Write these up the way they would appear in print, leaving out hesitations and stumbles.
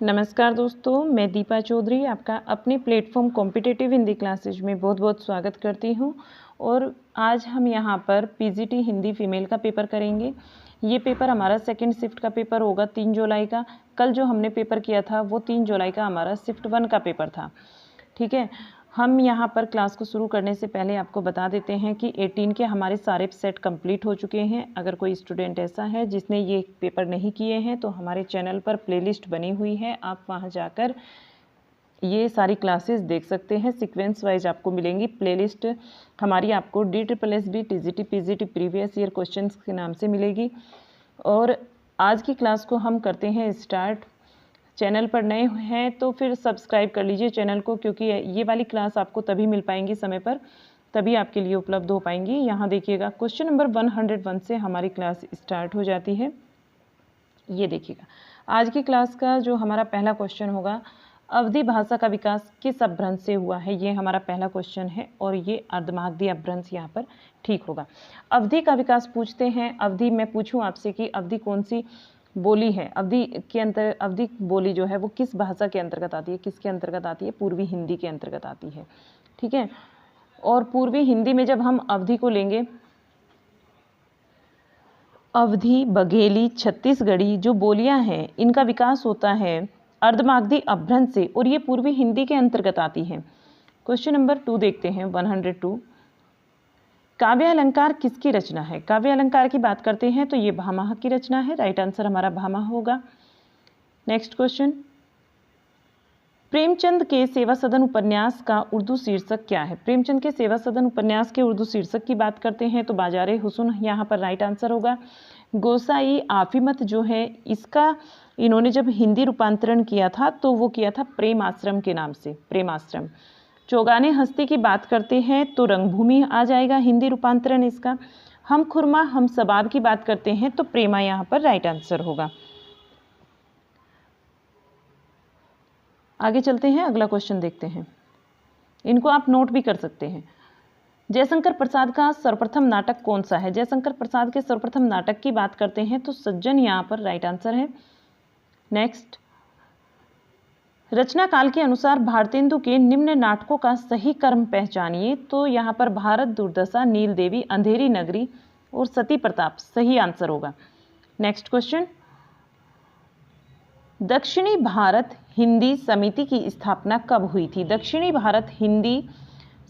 नमस्कार दोस्तों, मैं दीपा चौधरी आपका अपने प्लेटफॉर्म कॉम्पिटिटिव हिंदी क्लासेज में बहुत बहुत स्वागत करती हूं। और आज हम यहां पर पीजीटी हिंदी फीमेल का पेपर करेंगे। ये पेपर हमारा सेकंड शिफ्ट का पेपर होगा 3 जुलाई का। कल जो हमने पेपर किया था वो 3 जुलाई का हमारा शिफ्ट 1 का पेपर था। ठीक है, हम यहाँ पर क्लास को शुरू करने से पहले आपको बता देते हैं कि 18 के हमारे सारे सेट कंप्लीट हो चुके हैं। अगर कोई स्टूडेंट ऐसा है जिसने ये पेपर नहीं किए हैं तो हमारे चैनल पर प्लेलिस्ट बनी हुई है, आप वहाँ जाकर ये सारी क्लासेस देख सकते हैं। सीक्वेंस वाइज आपको मिलेंगी प्लेलिस्ट। हमारी आपको DSSB TGT PGT previous year questions के नाम से मिलेगी। और आज की क्लास को हम करते हैं स्टार्ट। चैनल पर नए हैं तो फिर सब्सक्राइब कर लीजिए चैनल को, क्योंकि ये वाली क्लास आपको तभी मिल पाएंगी समय पर, तभी आपके लिए उपलब्ध हो पाएंगी। यहाँ देखिएगा, क्वेश्चन नंबर 101 से हमारी क्लास स्टार्ट हो जाती है। ये देखिएगा, आज की क्लास का जो हमारा पहला क्वेश्चन होगा, अवधी भाषा का विकास किस अपभ्रंश से हुआ है, ये हमारा पहला क्वेश्चन है। और ये अर्धमागधी अपभ्रंश यहाँ पर ठीक होगा। अवधि का विकास पूछते हैं। अवधि मैं पूछूं आपसे कि अवधि कौन सी बोली है, अवधि के अंतर, अवधि बोली जो है वो किस भाषा के अंतर्गत आती है, किसके अंतर्गत आती है, पूर्वी हिंदी के अंतर्गत आती है। ठीक है, और पूर्वी हिंदी में जब हम अवधि को लेंगे, अवधी, बघेली, छत्तीसगढ़ी जो बोलियां हैं इनका विकास होता है अर्धमागधी अपभ्रंश से, और ये पूर्वी हिंदी के अंतर्गत आती है। क्वेश्चन नंबर 2 देखते हैं, 102। काव्य अलंकार किसकी रचना है? काव्य अलंकार की बात करते हैं तो ये भामह की रचना है। राइट आंसर हमारा भामह होगा। नेक्स्ट क्वेश्चन, प्रेमचंद के सेवा सदन उपन्यास का उर्दू शीर्षक क्या है? प्रेमचंद के सेवा सदन उपन्यास के उर्दू शीर्षक की बात करते हैं तो बाजारे हुस्न यहाँ पर राइट आंसर होगा। गोसाई आफिमत जो है, इसका इन्होंने जब हिंदी रूपांतरण किया था तो वो किया था प्रेम आश्रम के नाम से, प्रेम आश्रम। चौगाने हस्ती की बात करते हैं तो रंगभूमि आ जाएगा हिंदी रूपांतरण इसका। हम खुरमा हम सबाब की बात करते हैं तो प्रेमा यहाँ पर राइट आंसर होगा। आगे चलते हैं, अगला क्वेश्चन देखते हैं। इनको आप नोट भी कर सकते हैं। जयशंकर प्रसाद का सर्वप्रथम नाटक कौन सा है? जयशंकर प्रसाद के सर्वप्रथम नाटक की बात करते हैं तो सज्जन यहाँ पर राइट आंसर है। नेक्स्ट, रचना काल के अनुसार भारतेंदु के निम्न नाटकों का सही क्रम पहचानिए। तो यहाँ पर भारत दुर्दशा, नील देवी, अंधेरी नगरी और सती प्रताप सही आंसर होगा। नेक्स्ट क्वेश्चन, दक्षिणी भारत हिंदी समिति की स्थापना कब हुई थी? दक्षिणी भारत हिंदी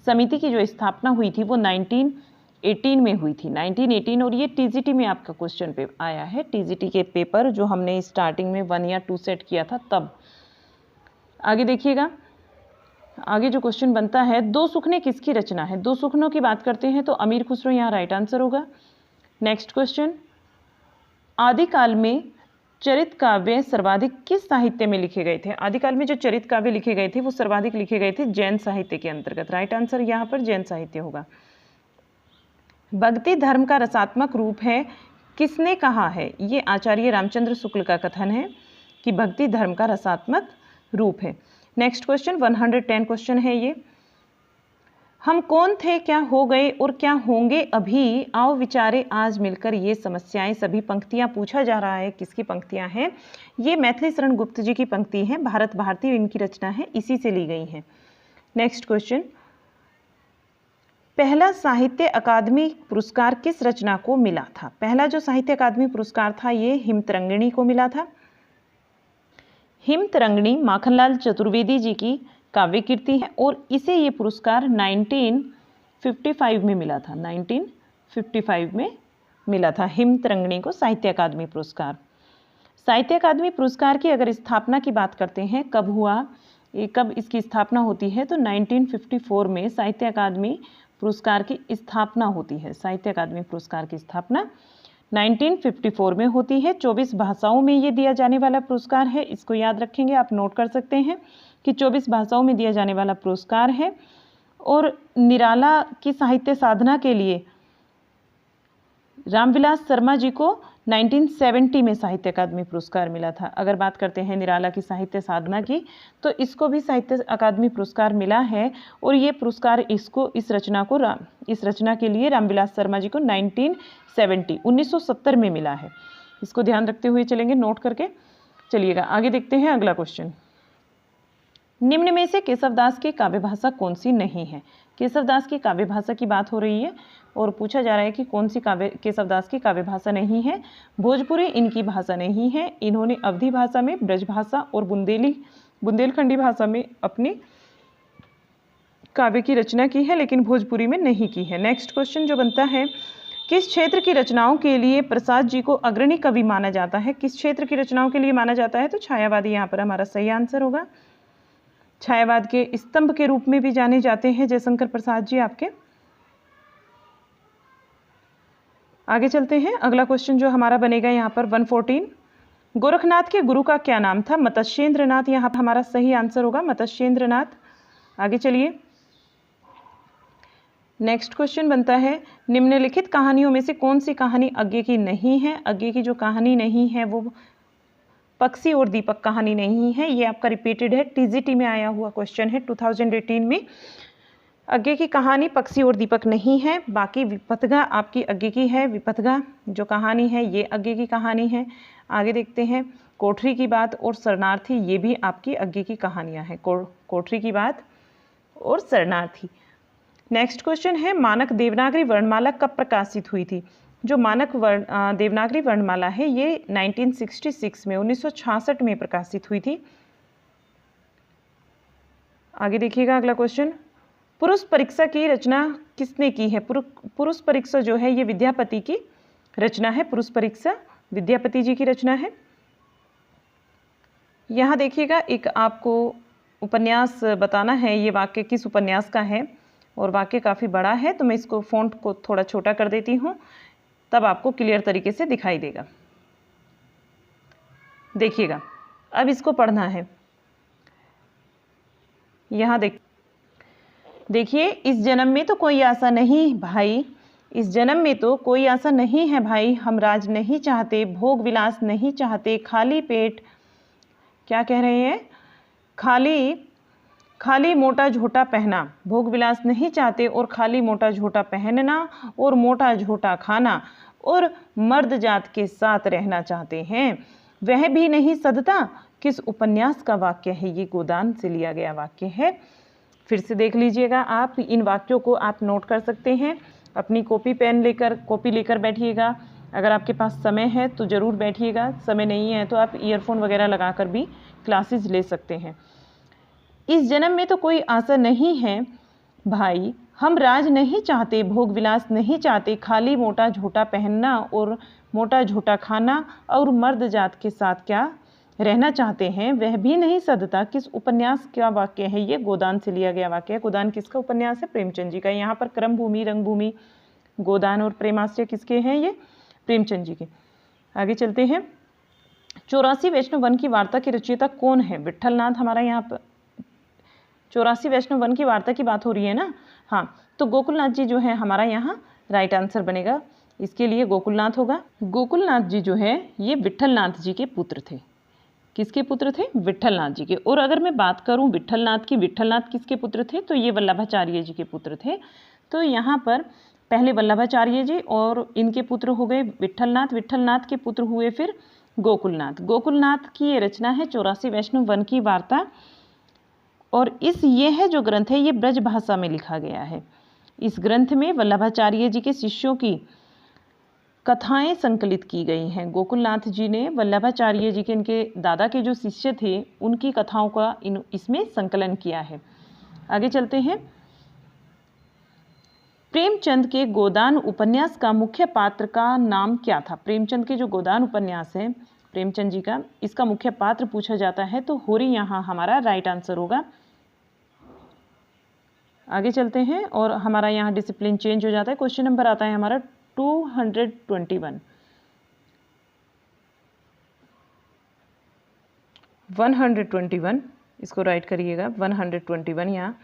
समिति की जो स्थापना हुई थी वो 1918 में हुई थी, 1918। और ये TGT में आपका क्वेश्चन पे आया है, TGT के पेपर जो हमने स्टार्टिंग में 1 या 2 सेट किया था तब। आगे देखिएगा, आगे जो क्वेश्चन बनता है, दो सुखने किसकी रचना है? दो सुखनों की बात करते हैं तो अमीर खुसरो यहाँ राइट आंसर होगा। नेक्स्ट क्वेश्चन, आदिकाल में चरित काव्य सर्वाधिक किस साहित्य में लिखे गए थे? आदिकाल में जो चरित काव्य लिखे गए थे वो सर्वाधिक लिखे गए थे जैन साहित्य के अंतर्गत। राइट आंसर यहाँ पर जैन साहित्य होगा। भक्ति धर्म का रसात्मक रूप है, किसने कहा है? ये आचार्य रामचंद्र शुक्ल का कथन है कि भक्ति धर्म का रसात्मक रूप है। नेक्स्ट क्वेश्चन 110 क्वेश्चन है ये, हम कौन थे, क्या हो गए और क्या होंगे अभी, आओ विचारे आज मिलकर ये समस्याएं। सभी पंक्तियां पूछा जा रहा है किसकी पंक्तियां हैं? ये मैथिली शरण गुप्त जी की पंक्ति है, भारत भारती इनकी रचना है, इसी से ली गई है। नेक्स्ट क्वेश्चन, पहला साहित्य अकादमी पुरस्कार किस रचना को मिला था? पहला जो साहित्य अकादमी पुरस्कार था ये हिमतरंगिणी को मिला था। हिमतरंगिणी माखनलाल चतुर्वेदी जी की काव्य कीर्ति है और इसे ये पुरस्कार 1955 में मिला था, 1955 में मिला था हिमतरंगिणी को साहित्य अकादमी पुरस्कार। साहित्य अकादमी पुरस्कार की अगर स्थापना की बात करते हैं कब हुआ, कब इसकी स्थापना होती है, तो 1954 में साहित्य अकादमी पुरस्कार की स्थापना होती है। साहित्य अकादमी पुरस्कार की स्थापना 1954 में होती है। 24 भाषाओं में ये दिया जाने वाला पुरस्कार है, इसको याद रखेंगे, आप नोट कर सकते हैं कि 24 भाषाओं में दिया जाने वाला पुरस्कार है। और निराला की साहित्य साधना के लिए रामविलास शर्मा जी को 1970 में साहित्य अकादमी पुरस्कार मिला था। अगर बात करते हैं निराला की साहित्य साधना की तो इसको भी साहित्य अकादमी पुरस्कार मिला है। और ये पुरस्कार इस रचना के लिए रामविलास शर्मा जी को 1970 में मिला है। इसको ध्यान रखते हुए चलेंगे नोट करके। चलिएगा आगे देखते हैं अगला क्वेश्चन। निम्न में से केशवदास की काव्य भाषा कौन सी नहीं है? केशवदास की काव्य भाषा की बात हो रही है और पूछा जा रहा है कि कौन सी केशवदास की काव्य भाषा नहीं है। भोजपुरी इनकी भाषा नहीं है। इन्होंने अवधी भाषा में, ब्रज भाषा और बुंदेलखंडी भाषा में अपनी काव्य की रचना की है, लेकिन भोजपुरी में नहीं की है। नेक्स्ट क्वेश्चन जो बनता है, किस क्षेत्र की रचनाओं के लिए प्रसाद जी को अग्रणी कवि माना जाता है? किस क्षेत्र की रचनाओं के लिए माना जाता है? तो छायावादी यहाँ पर हमारा सही आंसर होगा। छायावाद के स्तंभ के रूप में भी जाने जाते हैं जयशंकर प्रसाद जी आपके। आगे चलते हैं, अगला क्वेश्चन जो हमारा बनेगा यहाँ पर 114, गोरखनाथ के गुरु का क्या नाम था? मत्स्येंद्र नाथ यहाँ पर हमारा सही आंसर होगा, मत्स्येंद्र नाथ। आगे चलिए, नेक्स्ट क्वेश्चन बनता है, निम्नलिखित कहानियों में से कौन सी कहानी अज्ञे की नहीं है? अज्ञे की जो कहानी नहीं है वो पक्षी और दीपक कहानी नहीं है। ये आपका रिपीटेड है, टीजीटी में आया हुआ क्वेश्चन है 2018 में। अज्ञे की कहानी पक्षी और दीपक नहीं है। बाकी विपथगा आपकी अज्ञे की है। विपथगा जो कहानी है ये अज्ञे की कहानी है। आगे देखते हैं, कोठरी की बात और शरणार्थी, ये भी आपकी अज्ञे की कहानियाँ हैं। कोठरी की बात और शरणार्थी। नेक्स्ट क्वेश्चन है, मानक देवनागरी वर्णमाला कब प्रकाशित हुई थी? जो मानक देवनागरी वर्णमाला है ये 1966 में 1966 में प्रकाशित हुई थी। आगे देखिएगा अगला क्वेश्चन, पुरुष परीक्षा की रचना किसने की है? पुरुष परीक्षा जो है ये विद्यापति की रचना है। पुरुष परीक्षा विद्यापति जी की रचना है। यहाँ देखिएगा, एक आपको उपन्यास बताना है, ये वाक्य किस उपन्यास का है, और वाक्य काफ़ी बड़ा है तो मैं इसको फ़ॉन्ट को थोड़ा छोटा कर देती हूँ, तब आपको क्लियर तरीके से दिखाई देगा। देखिएगा, अब इसको पढ़ना है। यहाँ देखिए, इस जन्म में तो कोई आशा नहीं भाई, इस जन्म में तो कोई आशा नहीं है भाई, हम राज नहीं चाहते, भोग विलास नहीं चाहते, खाली पेट, क्या कह रहे हैं, खाली मोटा झोटा पहना, भोग विलास नहीं चाहते और खाली मोटा झोटा पहनना और मोटा झोटा खाना और मर्द जात के साथ रहना चाहते हैं, वह भी नहीं सदता। किस उपन्यास का वाक्य है? ये गोदान से लिया गया वाक्य है। फिर से देख लीजिएगा आप, इन वाक्यों को आप नोट कर सकते हैं। अपनी कॉपी लेकर बैठिएगा। अगर आपके पास समय है तो ज़रूर बैठिएगा, समय नहीं है तो आप ईयरफोन वगैरह लगाकर भी क्लासेस ले सकते हैं। इस जन्म में तो कोई आशा नहीं है भाई, हम राज नहीं चाहते, भोग विलास नहीं चाहते, खाली मोटा झोटा पहनना और मोटा झोटा खाना और मर्द जात के साथ क्या रहना चाहते हैं, वह भी नहीं सदता। किस उपन्यास का वाक्य है? ये गोदान से लिया गया वाक्य है। गोदान किसका उपन्यास है? प्रेमचंद जी का। यहाँ पर क्रम भूमि, रंगभूमि, गोदान और प्रेमाश्रय किसके हैं? ये प्रेमचंद जी के। आगे चलते हैं, 84 वैष्णव वन की वार्ता की रचयिता कौन है? विट्ठलनाथ हमारा यहाँ पर 84 वैष्णव वन की वार्ता की बात हो रही है ना। हाँ, तो गोकुलनाथ जी जो है हमारा यहाँ राइट आंसर बनेगा। इसके लिए गोकुलनाथ होगा। गोकुलनाथ जी जो है ये विट्ठलनाथ जी के पुत्र थे। किसके पुत्र थे? विट्ठलनाथ जी के। और अगर मैं बात करूं विट्ठलनाथ की, विट्ठलनाथ किसके पुत्र थे? तो ये वल्लभाचार्य जी के पुत्र थे। तो यहाँ पर पहले वल्लभाचार्य जी और इनके पुत्र हो गए विट्ठलनाथ, विट्ठलनाथ के पुत्र हुए फिर गोकुलनाथ। गोकुलनाथ की ये रचना है 84 वैष्णव वन की वार्ता, और ये है जो ग्रंथ है ये ब्रज भाषा में लिखा गया है। इस ग्रंथ में वल्लभाचार्य जी के शिष्यों की कथाएं संकलित की गई हैं। गोकुलनाथ जी ने वल्लभाचार्य जी के, इनके दादा के जो शिष्य थे, उनकी कथाओं का इसमें संकलन किया है। आगे चलते हैं, प्रेमचंद के गोदान उपन्यास का मुख्य पात्र का नाम क्या था? प्रेमचंद के जो गोदान उपन्यास है प्रेमचंद जी का, इसका मुख्य पात्र पूछा जाता है तो होरी यहाँ हमारा राइट आंसर होगा। आगे चलते हैं और हमारा यहाँ डिसिप्लिन चेंज हो जाता है। क्वेश्चन नंबर आता है हमारा 221। 121 इसको राइट करिएगा। 121 यहाँ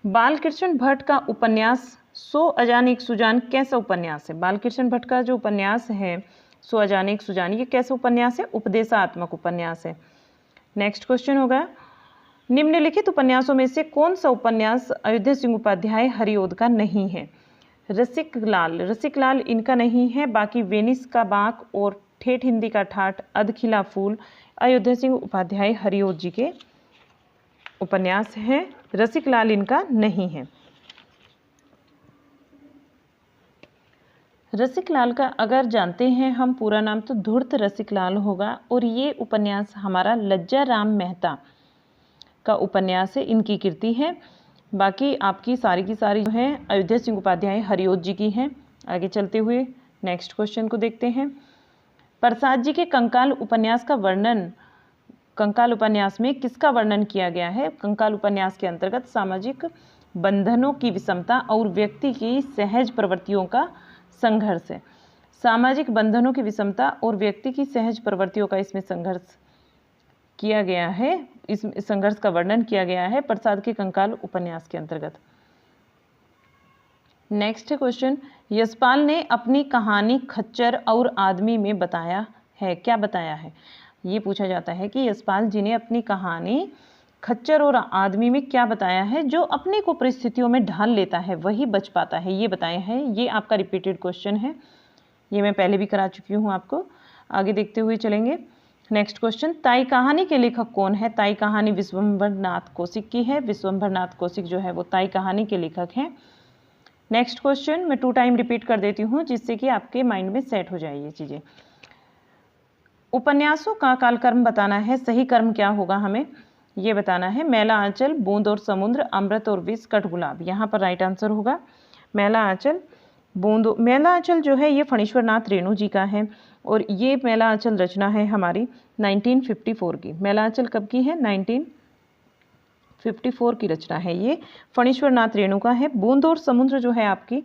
बालकृष्ण भट्ट का उपन्यास सो अजान एक सुजान कैसा उपन्यास है? बालकृष्ण भट्ट का जो उपन्यास है सो अजान एक सुजान, ये कैसा उपन्यास है? उपदेशात्मक उपन्यास है। नेक्स्ट क्वेश्चन होगा, निम्नलिखित उपन्यासों में से कौन सा उपन्यास अयोध्या सिंह उपाध्याय हरिओद का नहीं है? रसिक लाल इनका नहीं है। बाकी वेनिस का बाग और ठेठ हिंदी का ठाठ, अधखिला फूल, अयोध्या सिंह उपाध्याय हरिओत जी के उपन्यास हैं। रसिकलाल इनका नहीं है। रसिकलाल का अगर जानते हैं हम पूरा नाम तो धूर्त रसिकलाल होगा, और ये उपन्यास हमारा लज्जा राम मेहता का उपन्यास है, इनकी कृति है। बाकी आपकी सारी की सारी जो है अयोध्या सिंह उपाध्याय हरिओत जी की हैं। आगे चलते हुए नेक्स्ट क्वेश्चन को देखते हैं। प्रसाद जी के कंकाल उपन्यास का वर्णन, कंकाल उपन्यास में किसका वर्णन किया गया है? कंकाल उपन्यास के अंतर्गत सामाजिक बंधनों की विषमता और व्यक्ति की सहज प्रवृत्तियों का संघर्ष है। सामाजिक बंधनों की विषमता और व्यक्ति की सहज प्रवृत्तियों का इसमें संघर्ष किया गया है, इस संघर्ष का वर्णन किया गया है प्रसाद के कंकाल उपन्यास के अंतर्गत। नेक्स्ट क्वेश्चन, यशपाल ने अपनी कहानी खच्चर और आदमी में बताया है, क्या बताया है? ये पूछा जाता है कि यशपाल जी ने अपनी कहानी खच्चर और आदमी में क्या बताया है? जो अपने को परिस्थितियों में ढाल लेता है वही बच पाता है, ये बताया है। ये आपका रिपीटेड क्वेश्चन है, ये मैं पहले भी करा चुकी हूँ आपको। आगे देखते हुए चलेंगे। नेक्स्ट क्वेश्चन, ताई कहानी के लेखक कौन है? ताई कहानी विश्वंभर नाथ कौशिक की है। विश्वंभर नाथ कौशिक जो है वो ताई कहानी के लेखक हैं। नेक्स्ट क्वेश्चन मैं 2 टाइम रिपीट कर देती हूँ जिससे कि आपके माइंड में सेट हो जाए ये चीज़ें। उपन्यासों का कालक्रम बताना है, सही कर्म क्या होगा हमें ये बताना है। मैला आंचल, बूंद और समुद्र, अमृत और विष, कटगुलाब, यहाँ पर राइट आंसर होगा मैला आंचल, बूंद। मैला आंचल जो है ये फणीश्वर नाथ रेणु जी का है, और ये मैला आंचल रचना है हमारी 1954 की। मैला आंचल कब की है? 1954 की रचना है, ये फणीश्वर नाथ रेणु का है। बूंद और समुद्र जो है आपकी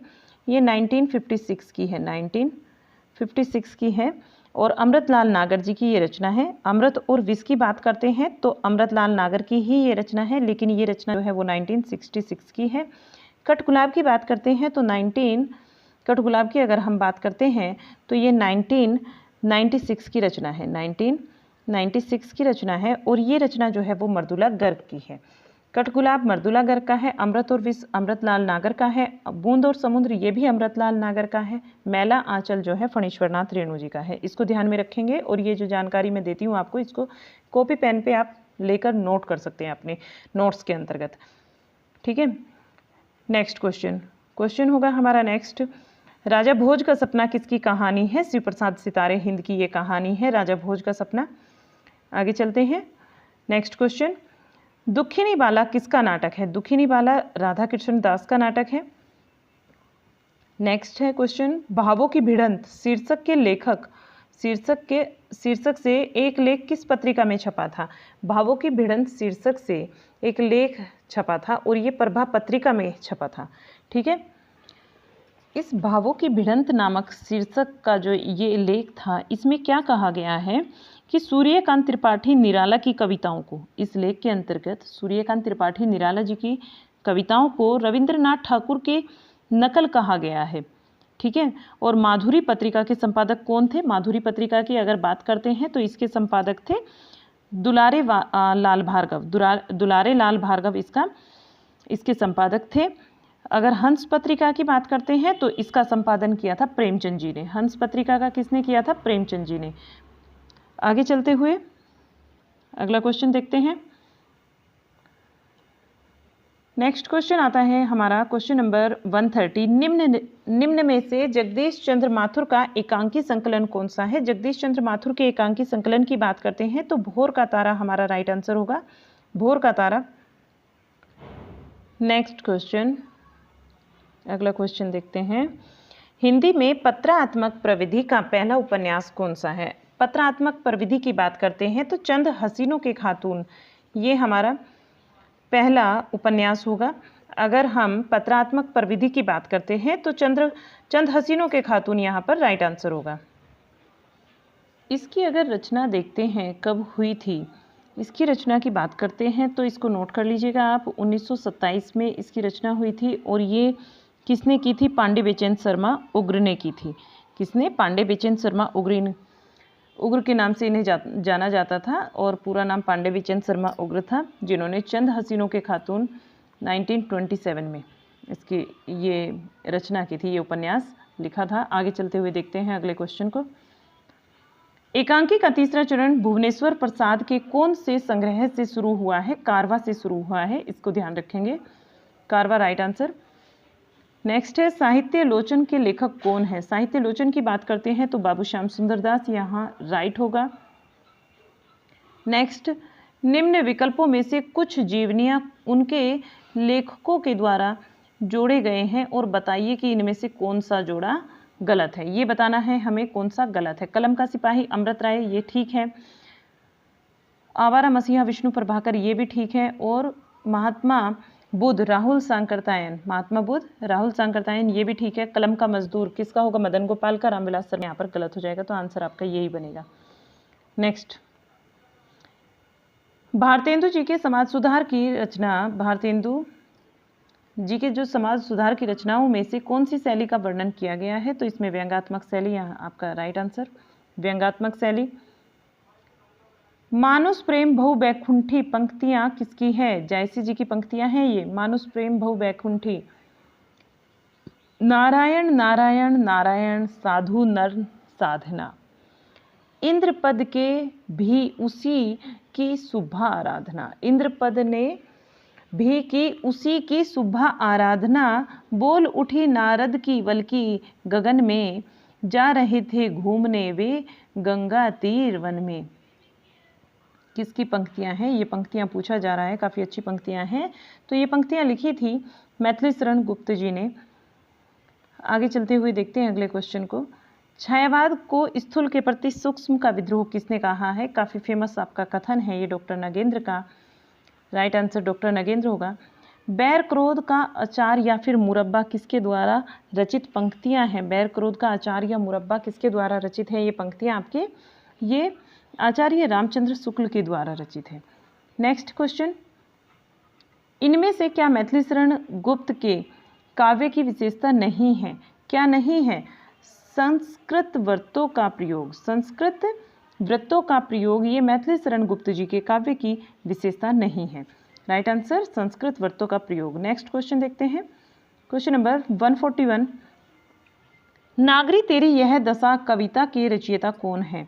ये 1956 की है, 1956 की है, और अमृतलाल नागर जी की ये रचना है। अमृत और विष की बात करते हैं तो अमृतलाल नागर की ही ये रचना है, लेकिन ये रचना जो है वो 1966 की है। कटगुलाब की बात करते हैं तो कटगुलाब की अगर हम बात करते हैं तो ये 1996 की रचना है, 1996 की रचना है, और ये रचना जो है वो मर्दुला गर्ग की है। कटगुलाब मर्दुला गर्ग का है, अमृत और विष अमृतलाल नागर का है, बूंद और समुद्र ये भी अमृतलाल नागर का है, मैला आंचल जो है फणीश्वर नाथ रेणु जी का है। इसको ध्यान में रखेंगे, और ये जो जानकारी मैं देती हूँ आपको इसको कॉपी पेन पे आप लेकर नोट कर सकते हैं अपने नोट्स के अंतर्गत, ठीक है। नेक्स्ट क्वेश्चन होगा हमारा नेक्स्ट, राजा भोज का सपना किसकी कहानी है? शिव प्रसाद सितारे हिंद की ये कहानी है, राजा भोज का सपना। आगे चलते हैं। नेक्स्ट क्वेश्चन, दुखिनी बाला किसका नाटक है? दुखिनी बाला राधा कृष्ण दास का नाटक है। नेक्स्ट है क्वेश्चन, भावों की भिड़ंत शीर्षक के लेखक, शीर्षक से एक लेख किस पत्रिका में छपा था? भावों की भिड़ंत शीर्षक से एक लेख छपा था, और ये प्रभा पत्रिका में छपा था, ठीक है। इस भावों की भिड़ंत नामक शीर्षक का जो ये लेख था, इसमें क्या कहा गया है कि सूर्यकांत त्रिपाठी निराला की कविताओं को, इस लेख के अंतर्गत सूर्यकांत त्रिपाठी निराला जी की कविताओं को रविंद्रनाथ ठाकुर के नकल कहा गया है, ठीक है। और माधुरी पत्रिका के संपादक कौन थे? माधुरी पत्रिका की अगर बात करते हैं तो इसके संपादक थे दुलारे लाल भार्गव, दुलारे लाल भार्गव इसके संपादक थे। अगर हंस पत्रिका की बात करते हैं तो इसका संपादन किया था प्रेमचंद जी ने। हंस पत्रिका का किसने किया था? प्रेमचंद जी ने। आगे चलते हुए अगला क्वेश्चन देखते हैं। नेक्स्ट क्वेश्चन आता है हमारा क्वेश्चन नंबर 130, निम्न में से जगदीश चंद्र माथुर का एकांकी संकलन कौन सा है? जगदीश चंद्र माथुर के एकांकी संकलन की बात करते हैं तो भोर का तारा हमारा राइट आंसर होगा, भोर का तारा। नेक्स्ट क्वेश्चन, अगला क्वेश्चन देखते हैं। हिंदी में पत्रात्मक प्रविधि का पहला उपन्यास कौन सा है? पत्रात्मक प्रविधि की बात करते हैं तो चंद हसीनों के खातून ये हमारा पहला उपन्यास होगा। अगर हम पत्रात्मक प्रविधि की बात करते हैं तो चंद हसीनों के खातून यहाँ पर राइट आंसर होगा। इसकी अगर रचना देखते हैं कब हुई थी, इसकी रचना की बात करते हैं तो इसको नोट कर लीजिएगा आप, 1927 में इसकी रचना हुई थी, और ये किसने की थी? पांडे बेचैन शर्मा उग्र ने की थी। किसने? पांडे बेचैन शर्मा उग्र के नाम से इन्हें जाना जाता था, और पूरा नाम पांडे बेचैन शर्मा उग्र था, जिन्होंने चंद हसीनों के खातून 1927 में इसकी ये रचना की थी, ये उपन्यास लिखा था। आगे चलते हुए देखते हैं अगले क्वेश्चन को। एकांकी का तीसरा चरण भुवनेश्वर प्रसाद के कौन से संग्रह से शुरू हुआ है? कारवा से शुरू हुआ है, इसको ध्यान रखेंगे। कारवा राइट आंसर। नेक्स्ट है साहित्य लोचन के लेखक कौन है? साहित्य लोचन की बात करते हैं तो बाबू श्याम सुंदर दास यहाँ राइट होगा। नेक्स्ट, निम्न विकल्पों में से कुछ जीवनियां उनके लेखकों के द्वारा जोड़े गए हैं और बताइए कि इनमें से कौन सा जोड़ा गलत है। ये बताना है हमें कौन सा गलत है। कलम का सिपाही अमृत राय, ये ठीक है। आवारा मसीहा विष्णु प्रभाकर, ये भी ठीक है। और महात्मा बुद्ध राहुल सांकरतायन, महात्मा बुद्ध राहुल सांकरतायन, ये भी ठीक है। कलम का मजदूर किसका होगा? मदन गोपाल का। रामविलास शर्मा यहाँ पर गलत हो जाएगा, तो आंसर आपका यही बनेगा। नेक्स्ट, भारतेंदु जी के समाज सुधार की रचना, भारतेंदु जी के जो समाज सुधार की रचनाओं में से कौन सी शैली का वर्णन किया गया है? तो इसमें व्यंग्यात्मक शैली यहाँ आपका राइट आंसर, व्यंग्यात्मक शैली। मानुष प्रेम बहु बैकुंठी पंक्तियां किसकी है? जायसी जी की पंक्तियां हैं ये। मानुष प्रेम बहु बैकुंठी, नारायण नारायण नारायण साधु नर साधना, इंद्रपद के भी उसी की सुबह आराधना, इंद्रपद ने भी की उसी की सुबह आराधना, बोल उठी नारद की वल्की गगन में, जा रहे थे घूमने वे गंगा तीर वन में। किसकी पंक्तियां हैं? ये पंक्तियां पूछा जा रहा है, काफ़ी अच्छी पंक्तियां हैं। तो ये पंक्तियां लिखी थी मैथिली शरण गुप्त जी ने। आगे चलते हुए देखते हैं अगले क्वेश्चन को। छायावाद को स्थूल के प्रति सूक्ष्म का विद्रोह किसने कहा है? काफ़ी फेमस आपका कथन है ये डॉक्टर नगेंद्र का। राइट आंसर डॉक्टर नगेंद्र होगा। बैर क्रोध का अचार या फिर मुरब्बा किसके द्वारा रचित पंक्तियां हैं? बैर क्रोध का अचार या मुरब्बा किसके द्वारा रचित है? ये पंक्तियां आपके ये आचार्य रामचंद्र शुक्ल के द्वारा रचित है। नेक्स्ट क्वेश्चन, इनमें से क्या मैथिली शरण गुप्त के काव्य की विशेषता नहीं है? क्या नहीं है? संस्कृत वृत्तों का प्रयोग, संस्कृत वृत्तों का प्रयोग ये मैथिली शरण गुप्त जी के काव्य की विशेषता नहीं है। राइट आंसर संस्कृत वृत्तों का प्रयोग। नेक्स्ट क्वेश्चन देखते हैं, क्वेश्चन नंबर 141, नागरी तेरी यह दशा कविता के रचयिता कौन है?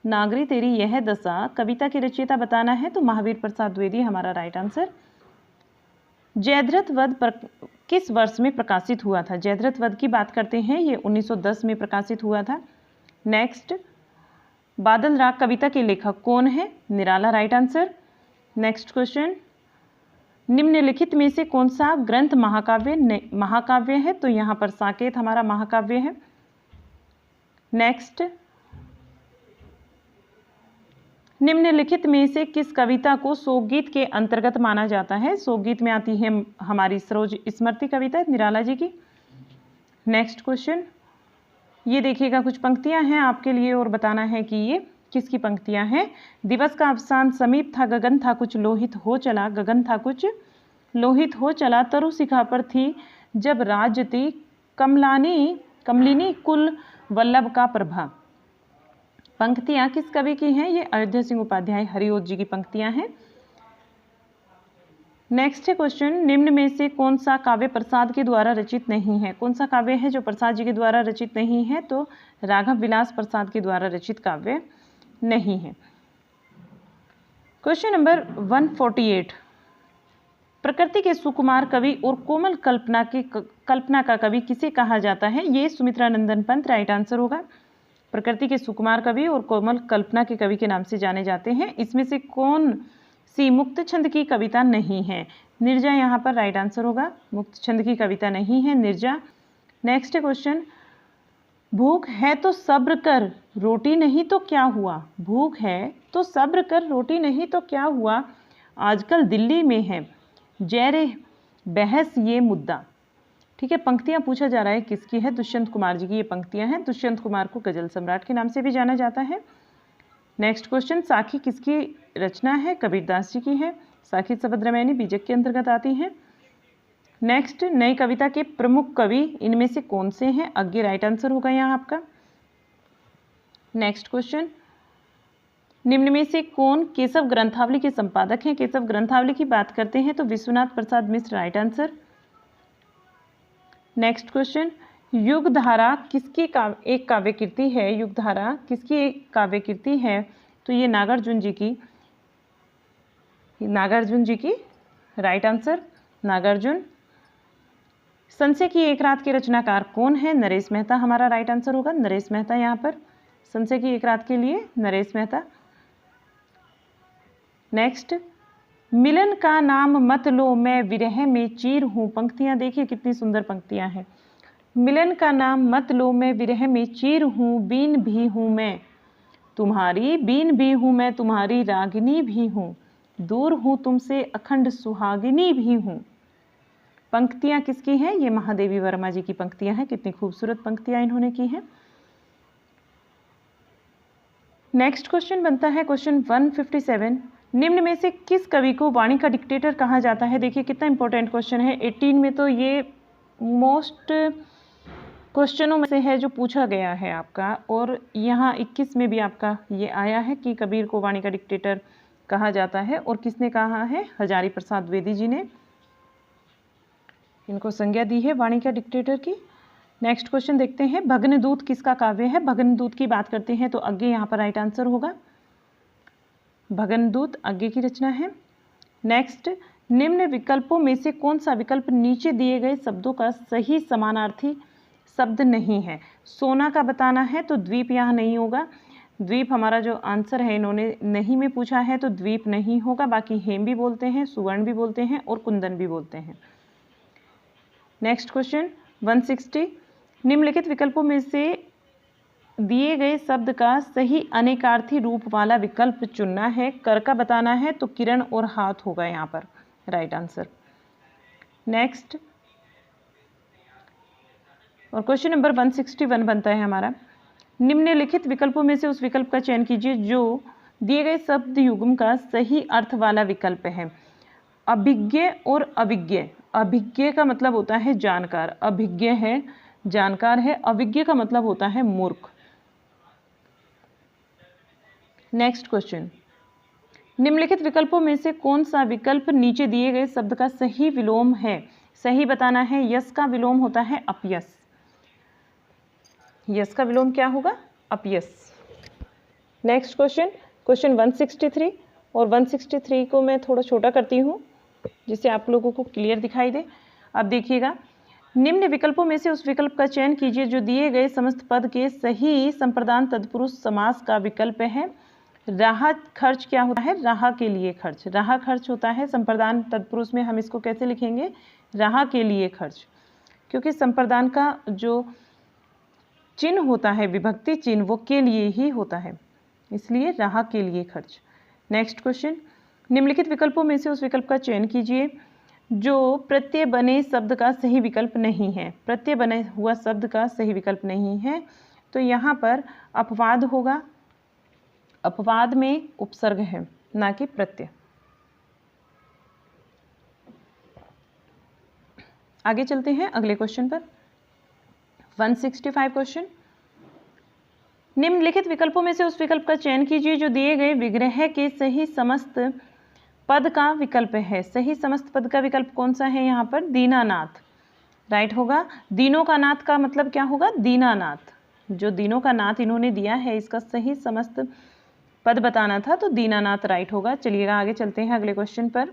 नागरी तेरी यह दशा कविता के रचयिता बताना है तो महावीर प्रसाद द्विवेदी हमारा राइट आंसर। जयद्रथ वध किस वर्ष में प्रकाशित हुआ था? जयद्रथ वध की बात करते हैं, ये 1910 में प्रकाशित हुआ था। नेक्स्ट, बादल राग कविता के लेखक कौन है? निराला राइट आंसर। नेक्स्ट क्वेश्चन, निम्नलिखित में से कौन सा ग्रंथ महाकाव्य है? तो यहाँ पर साकेत हमारा महाकाव्य है। नेक्स्ट, निम्नलिखित में से किस कविता को शोकगीत के अंतर्गत माना जाता है? शोकगीत में आती है हमारी सरोज स्मृति कविता निराला जी की। नेक्स्ट क्वेश्चन, ये देखिएगा कुछ पंक्तियां हैं आपके लिए और बताना है कि ये किसकी पंक्तियां हैं। दिवस का अवसान समीप था, गगन था कुछ लोहित हो चला, गगन था कुछ लोहित हो चला, तरु शिखा पर थी जब राजती कमलिनी कुल वल्लभ का प्रभा। पंक्तियां किस कवि की हैं? ये अयोध्या सिंह उपाध्याय हरिओत जी की पंक्तियां हैं। नेक्स्ट क्वेश्चन, निम्न में से कौन सा काव्य प्रसाद के द्वारा रचित नहीं है? कौन सा काव्य है जो प्रसाद जी के द्वारा रचित नहीं है? तो राघव विलास प्रसाद के द्वारा रचित काव्य नहीं है। क्वेश्चन नंबर 148, प्रकृति के सुकुमार कवि और कोमल कल्पना का कवि किसे कहा जाता है? ये सुमित्रा नंदन पंत राइट आंसर होगा। प्रकृति के सुकुमार कवि और कोमल कल्पना के कवि के नाम से जाने जाते हैं। इसमें से कौन सी मुक्त छंद की कविता नहीं है? निर्जा यहाँ पर राइट आंसर होगा। मुक्त छंद की कविता नहीं है निर्जा। नेक्स्ट क्वेश्चन, भूख है तो सब्र कर रोटी नहीं तो क्या हुआ? भूख है तो सब्र कर रोटी नहीं तो क्या हुआ, आजकल दिल्ली में है जैरे बहस ये मुद्दा। ठीक है, पंक्तियां पूछा जा रहा है किसकी है? दुष्यंत कुमार जी की ये पंक्तियां हैं। दुष्यंत कुमार को गजल सम्राट के नाम से भी जाना जाता है। नेक्स्ट क्वेश्चन, साखी किसकी रचना है? कबीरदास जी की है। साखी शब्द रामायणी बीजक के अंतर्गत आती है। नेक्स्ट, नई कविता के प्रमुख कवि इनमें से कौन से हैं? अज्ञे राइट आंसर होगा यहाँ आपका। नेक्स्ट क्वेश्चन, निम्न में से कौन केशव ग्रंथावली के संपादक हैं? केशव ग्रंथावली की बात करते हैं तो Vishwanath Prasad Mishra right answer. Next question, युगधारा किसकी एक काव्य कृति है? युगधारा किसकी एक काव्य कृति है? तो ये नागार्जुन जी की राइट आंसर, नागार्जुन। संशय की एक रात के रचनाकार कौन है? नरेश मेहता हमारा राइट आंसर होगा, नरेश मेहता। यहाँ पर संशय की एक रात के लिए नरेश मेहता। नेक्स्ट, मिलन का नाम मत लो मैं विरह में चीर हूँ। पंक्तियां देखिए कितनी सुंदर पंक्तियां हैं। मिलन का नाम मत लो मैं विरह में चीर हूँ, बीन भी हूँ मैं तुम्हारी, बीन भी हूँ मैं तुम्हारी रागिनी भी हूँ, दूर हूँ तुमसे अखंड सुहागिनी भी हूँ। पंक्तियां किसकी हैं? ये महादेवी वर्मा जी की पंक्तियां हैं। कितनी खूबसूरत पंक्तियां इन्होंने की हैं। नेक्स्ट क्वेश्चन बनता है क्वेश्चन 157। निम्न में से किस कवि को वाणी का डिक्टेटर कहा जाता है? देखिए कितना इंपॉर्टेंट क्वेश्चन है। 18 में तो ये मोस्ट क्वेश्चनों में से है जो पूछा गया है आपका, और यहाँ 21 में भी आपका ये आया है कि कबीर को वाणी का डिक्टेटर कहा जाता है। और किसने कहा है? हजारी प्रसाद द्विवेदी जी ने इनको संज्ञा दी है वाणी का डिक्टेटर की। नेक्स्ट क्वेश्चन देखते हैं, भग्नदूत किसका काव्य है? भग्नदूत की बात करते हैं तो अज्ञे यहाँ पर राइट आंसर होगा। भग्नदूत अज्ञे की रचना है। नेक्स्ट, निम्न विकल्पों में से कौन सा विकल्प नीचे दिए गए शब्दों का सही समानार्थी शब्द नहीं है? सोना का बताना है तो द्वीप यहाँ नहीं होगा। द्वीप हमारा जो आंसर है, इन्होंने नहीं में पूछा है तो द्वीप नहीं होगा। बाकी हेम भी बोलते हैं, सुवर्ण भी बोलते हैं और कुंदन भी बोलते हैं। नेक्स्ट क्वेश्चन 160, निम्नलिखित विकल्पों में से दिए गए शब्द का सही अनेकार्थी रूप वाला विकल्प चुनना है। कर का बताना है तो किरण और हाथ होगा यहाँ पर राइट आंसर। नेक्स्ट, और क्वेश्चन नंबर 161 बनता है हमारा, निम्नलिखित विकल्पों में से उस विकल्प का चयन कीजिए जो दिए गए शब्द युग्म का सही अर्थ वाला विकल्प है। अभिज्ञ और अभिज्ञ। अभिज्ञ का मतलब होता है जानकार, अभिज्ञ है जानकार है, अभिज्ञ का मतलब होता है मूर्ख। नेक्स्ट क्वेश्चन, निम्नलिखित विकल्पों में से कौन सा विकल्प नीचे दिए गए शब्द का सही विलोम है? सही बताना है। यस का विलोम होता है अपयस। यस का विलोम क्या होगा? अपयस। नेक्स्ट क्वेश्चन, क्वेश्चन 163, और 163 को मैं थोड़ा छोटा करती हूँ जिससे आप लोगों को क्लियर दिखाई दे। अब देखिएगा, निम्न विकल्पों में से उस विकल्प का चयन कीजिए जो दिए गए समस्त पद के सही संप्रदान तत्पुरुष समास का विकल्प है। राह खर्च क्या होता है? राह के लिए खर्च। राह खर्च होता है संप्रदान तत्पुरुष में। हम इसको कैसे लिखेंगे? राह के लिए खर्च, क्योंकि संप्रदान का जो चिन्ह होता है, विभक्ति चिन्ह, वो के लिए ही होता है, इसलिए राह के लिए खर्च। नेक्स्ट क्वेश्चन, निम्नलिखित विकल्पों में से उस विकल्प का चयन कीजिए जो प्रत्यय बने शब्द का सही विकल्प नहीं है। प्रत्यय बने हुआ शब्द का सही विकल्प नहीं है तो यहाँ पर अपवाद होगा। अपवाद में उपसर्ग है, ना कि प्रत्यय। आगे चलते हैं अगले क्वेश्चन पर। 165 क्वेश्चन, निम्नलिखित विकल्पों में से उस विकल्प का चयन कीजिए जो दिए गए विग्रह के सही समस्त पद का विकल्प है। सही समस्त पद का विकल्प कौन सा है? यहाँ पर दीनानाथ राइट होगा। दीनों का नाथ का मतलब क्या होगा? दीनानाथ। जो दीनों का नाथ इन्होंने दिया है, इसका सही समस्त पद बताना था तो दीनानाथ राइट होगा। चलिएगा आगे चलते हैं अगले क्वेश्चन पर।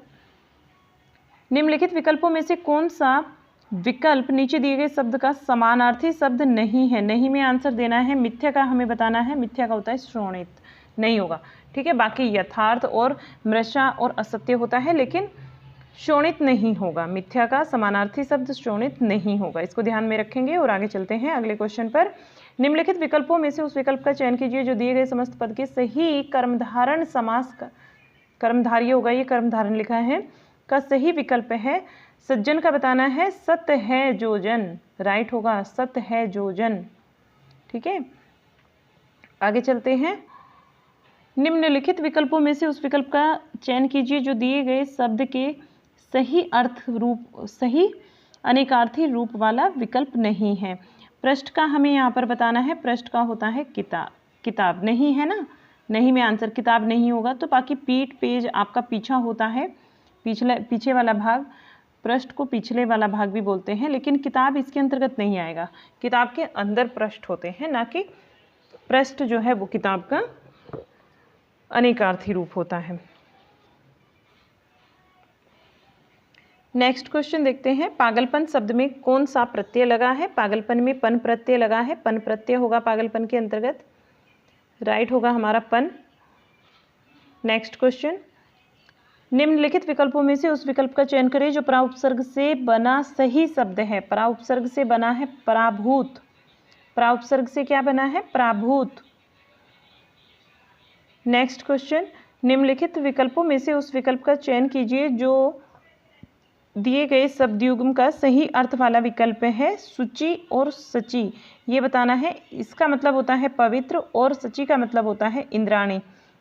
निम्नलिखित विकल्पों में से कौन सा विकल्प नीचे दिए गए शब्द का समानार्थी शब्द नहीं है? नहीं में आंसर देना है। मिथ्या का हमें बताना है। मिथ्या का होता है श्रोणित, नहीं होगा। ठीक है, बाकी यथार्थ और मृषा और असत्य होता है, लेकिन शोणित नहीं होगा। मिथ्या का समानार्थी शब्द शोणित नहीं होगा, इसको ध्यान में रखेंगे। और आगे चलते हैं अगले क्वेश्चन पर। निम्नलिखित विकल्पों में से उस विकल्प का चयन कीजिए जो दिए गए समस्त पद के सही कर्मधारण समास का, कर्मधारी होगा, ये कर्मधारण लिखा है, का सही विकल्प है। सज्जन का बताना है सत्य है जो जन राइट होगा, सत्य है जो जन। ठीक है, आगे चलते हैं। निम्नलिखित विकल्पों में से उस विकल्प का चयन कीजिए जो दिए गए शब्द के सही अर्थ रूप, सही अनेकार्थी रूप वाला विकल्प नहीं है। पृष्ठ का हमें यहाँ पर बताना है। पृष्ठ का होता है किताब। किताब नहीं है ना, नहीं में आंसर किताब नहीं होगा। तो बाकी पीठ पेज आपका पीछा होता है, पीछे वाला भाग। पृष्ठ को पिछले वाला भाग भी बोलते हैं, लेकिन किताब इसके अंतर्गत नहीं आएगा। किताब के अंदर पृष्ठ होते हैं, ना कि पृष्ठ जो है वो किताब का अनेकार्थी रूप होता है। नेक्स्ट क्वेश्चन देखते हैं। पागलपन शब्द में कौन सा प्रत्यय लगा है? पागलपन में पन प्रत्यय लगा है। पन प्रत्यय होगा पागलपन के अंतर्गत, राइट होगा हमारा पन। नेक्स्ट क्वेश्चन, निम्नलिखित विकल्पों में से उस विकल्प का चयन करें जो पराउपसर्ग से बना सही शब्द है। पराउपसर्ग से बना है पराभूत। पराउपसर्ग से क्या बना है? पराभूत। नेक्स्ट क्वेश्चन, निम्नलिखित विकल्पों में से उस विकल्प का चयन कीजिए जो दिए गए शब्दयुग्म का सही अर्थ वाला विकल्प है। सुचि और सची, ये बताना है। इसका मतलब होता है पवित्र और सची का मतलब होता है इंद्राणी।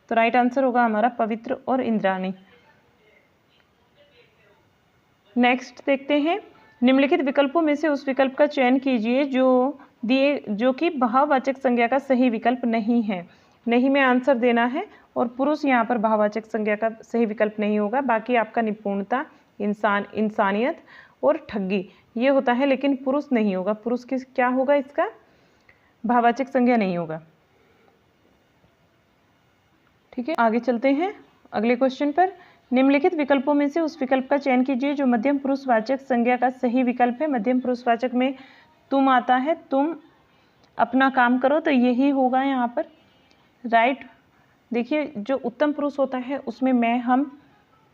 तो राइट आंसर होगा हमारा पवित्र और इंद्राणी। नेक्स्ट देखते हैं। निम्नलिखित विकल्पों में से उस विकल्प का चयन कीजिए जो कि भाववाचक संज्ञा का सही विकल्प नहीं है। नहीं में आंसर देना है, और पुरुष यहाँ पर भाववाचक संज्ञा का सही विकल्प नहीं होगा। बाकी आपका निपुणता, इंसानियत और ठगी ये होता है, लेकिन पुरुष नहीं होगा। पुरुष किस क्या होगा? इसका भाववाचक संज्ञा नहीं होगा। ठीक है, आगे चलते हैं अगले क्वेश्चन पर। निम्नलिखित विकल्पों में से उस विकल्प का चयन कीजिए जो मध्यम पुरुषवाचक संज्ञा का सही विकल्प है। मध्यम पुरुषवाचक में तुम आता है, तुम अपना काम करो, तो यही होगा यहाँ पर, राइट। देखिए, जो उत्तम पुरुष होता है उसमें मैं, हम,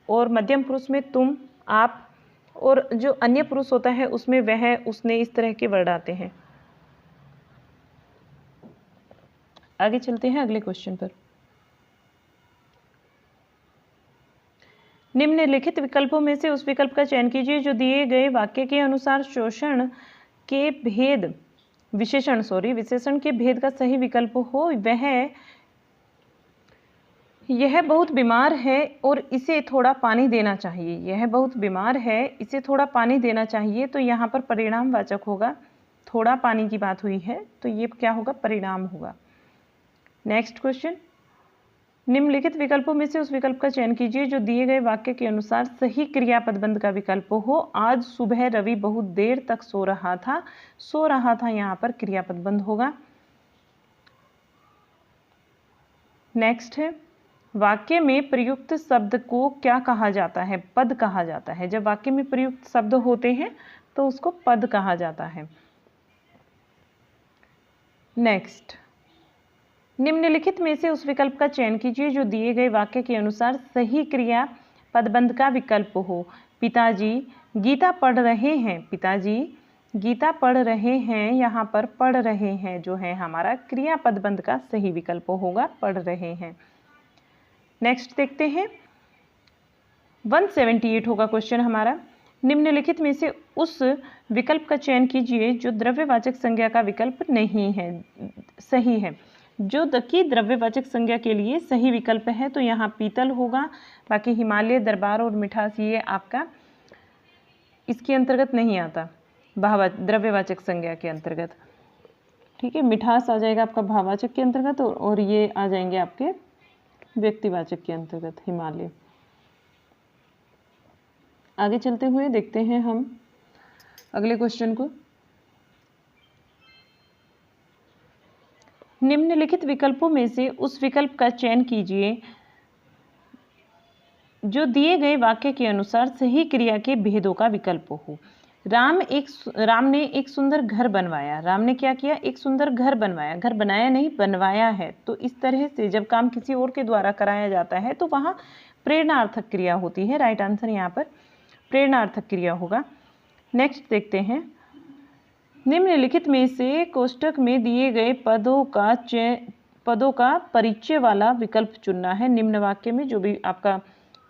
और मध्यम पुरुष में तुम, आप, और जो अन्य पुरुष होता है उसमें वह, उसने, इस तरह के वर्ड आते हैं। आगे चलते हैं अगले क्वेश्चन पर। निम्नलिखित विकल्पों में से उस विकल्प का चयन कीजिए जो दिए गए वाक्य के अनुसार विशेषण के भेद का सही विकल्प हो। यह बहुत बीमार है और इसे थोड़ा पानी देना चाहिए। यह बहुत बीमार है, इसे थोड़ा पानी देना चाहिए। तो यहाँ पर परिणामवाचक होगा। थोड़ा पानी की बात हुई है, तो ये क्या होगा? परिणाम होगा। नेक्स्ट क्वेश्चन, निम्नलिखित विकल्पों में से उस विकल्प का चयन कीजिए जो दिए गए वाक्य के अनुसार सही क्रियापदबंध का विकल्प हो। आज सुबह रवि बहुत देर तक सो रहा था। सो रहा था यहाँ पर क्रियापदबंध होगा। नेक्स्ट है, वाक्य में प्रयुक्त शब्द को क्या कहा जाता है? पद कहा जाता है। जब वाक्य में प्रयुक्त शब्द होते हैं तो उसको पद कहा जाता है। नेक्स्ट, निम्नलिखित में से उस विकल्प का चयन कीजिए जो दिए गए वाक्य के अनुसार सही क्रिया पदबंध का विकल्प हो। पिताजी गीता पढ़ रहे हैं। पिताजी गीता पढ़ रहे हैं, यहाँ पर पढ़ रहे हैं जो है हमारा क्रिया पदबंध का सही विकल्प होगा, पढ़ रहे हैं। नेक्स्ट देखते हैं, 178 होगा क्वेश्चन हमारा। निम्नलिखित में से उस विकल्प का चयन कीजिए जो द्रव्यवाचक संज्ञा का विकल्प नहीं है, सही है। जो की द्रव्यवाचक संज्ञा के लिए सही विकल्प है, तो यहाँ पीतल होगा। बाकी हिमालय, दरबार और मिठास ये आपका इसके अंतर्गत नहीं आता, द्रव्यवाचक संज्ञा के अंतर्गत। ठीक है, मिठास आ जाएगा आपका भाववाचक के अंतर्गत, और ये आ जाएंगे आपके व्यक्तिवाचक के अंतर्गत, हिमालय। आगे चलते हुए देखते हैं हम अगले क्वेश्चन को। निम्नलिखित विकल्पों में से उस विकल्प का चयन कीजिए जो दिए गए वाक्य के अनुसार सही क्रिया के भेदों का विकल्प हो। राम ने एक सुंदर घर बनवाया। राम ने क्या किया? एक सुंदर घर बनवाया। घर बनाया नहीं, बनवाया है। तो इस तरह से जब काम किसी और के द्वारा कराया जाता है तो वहाँ प्रेरणार्थक क्रिया होती है। राइट आंसर यहाँ पर प्रेरणार्थक क्रिया होगा। नेक्स्ट देखते हैं, निम्नलिखित में से कोष्टक में दिए गए पदों का परिचय वाला विकल्प चुनना है। निम्न वाक्य में जो भी आपका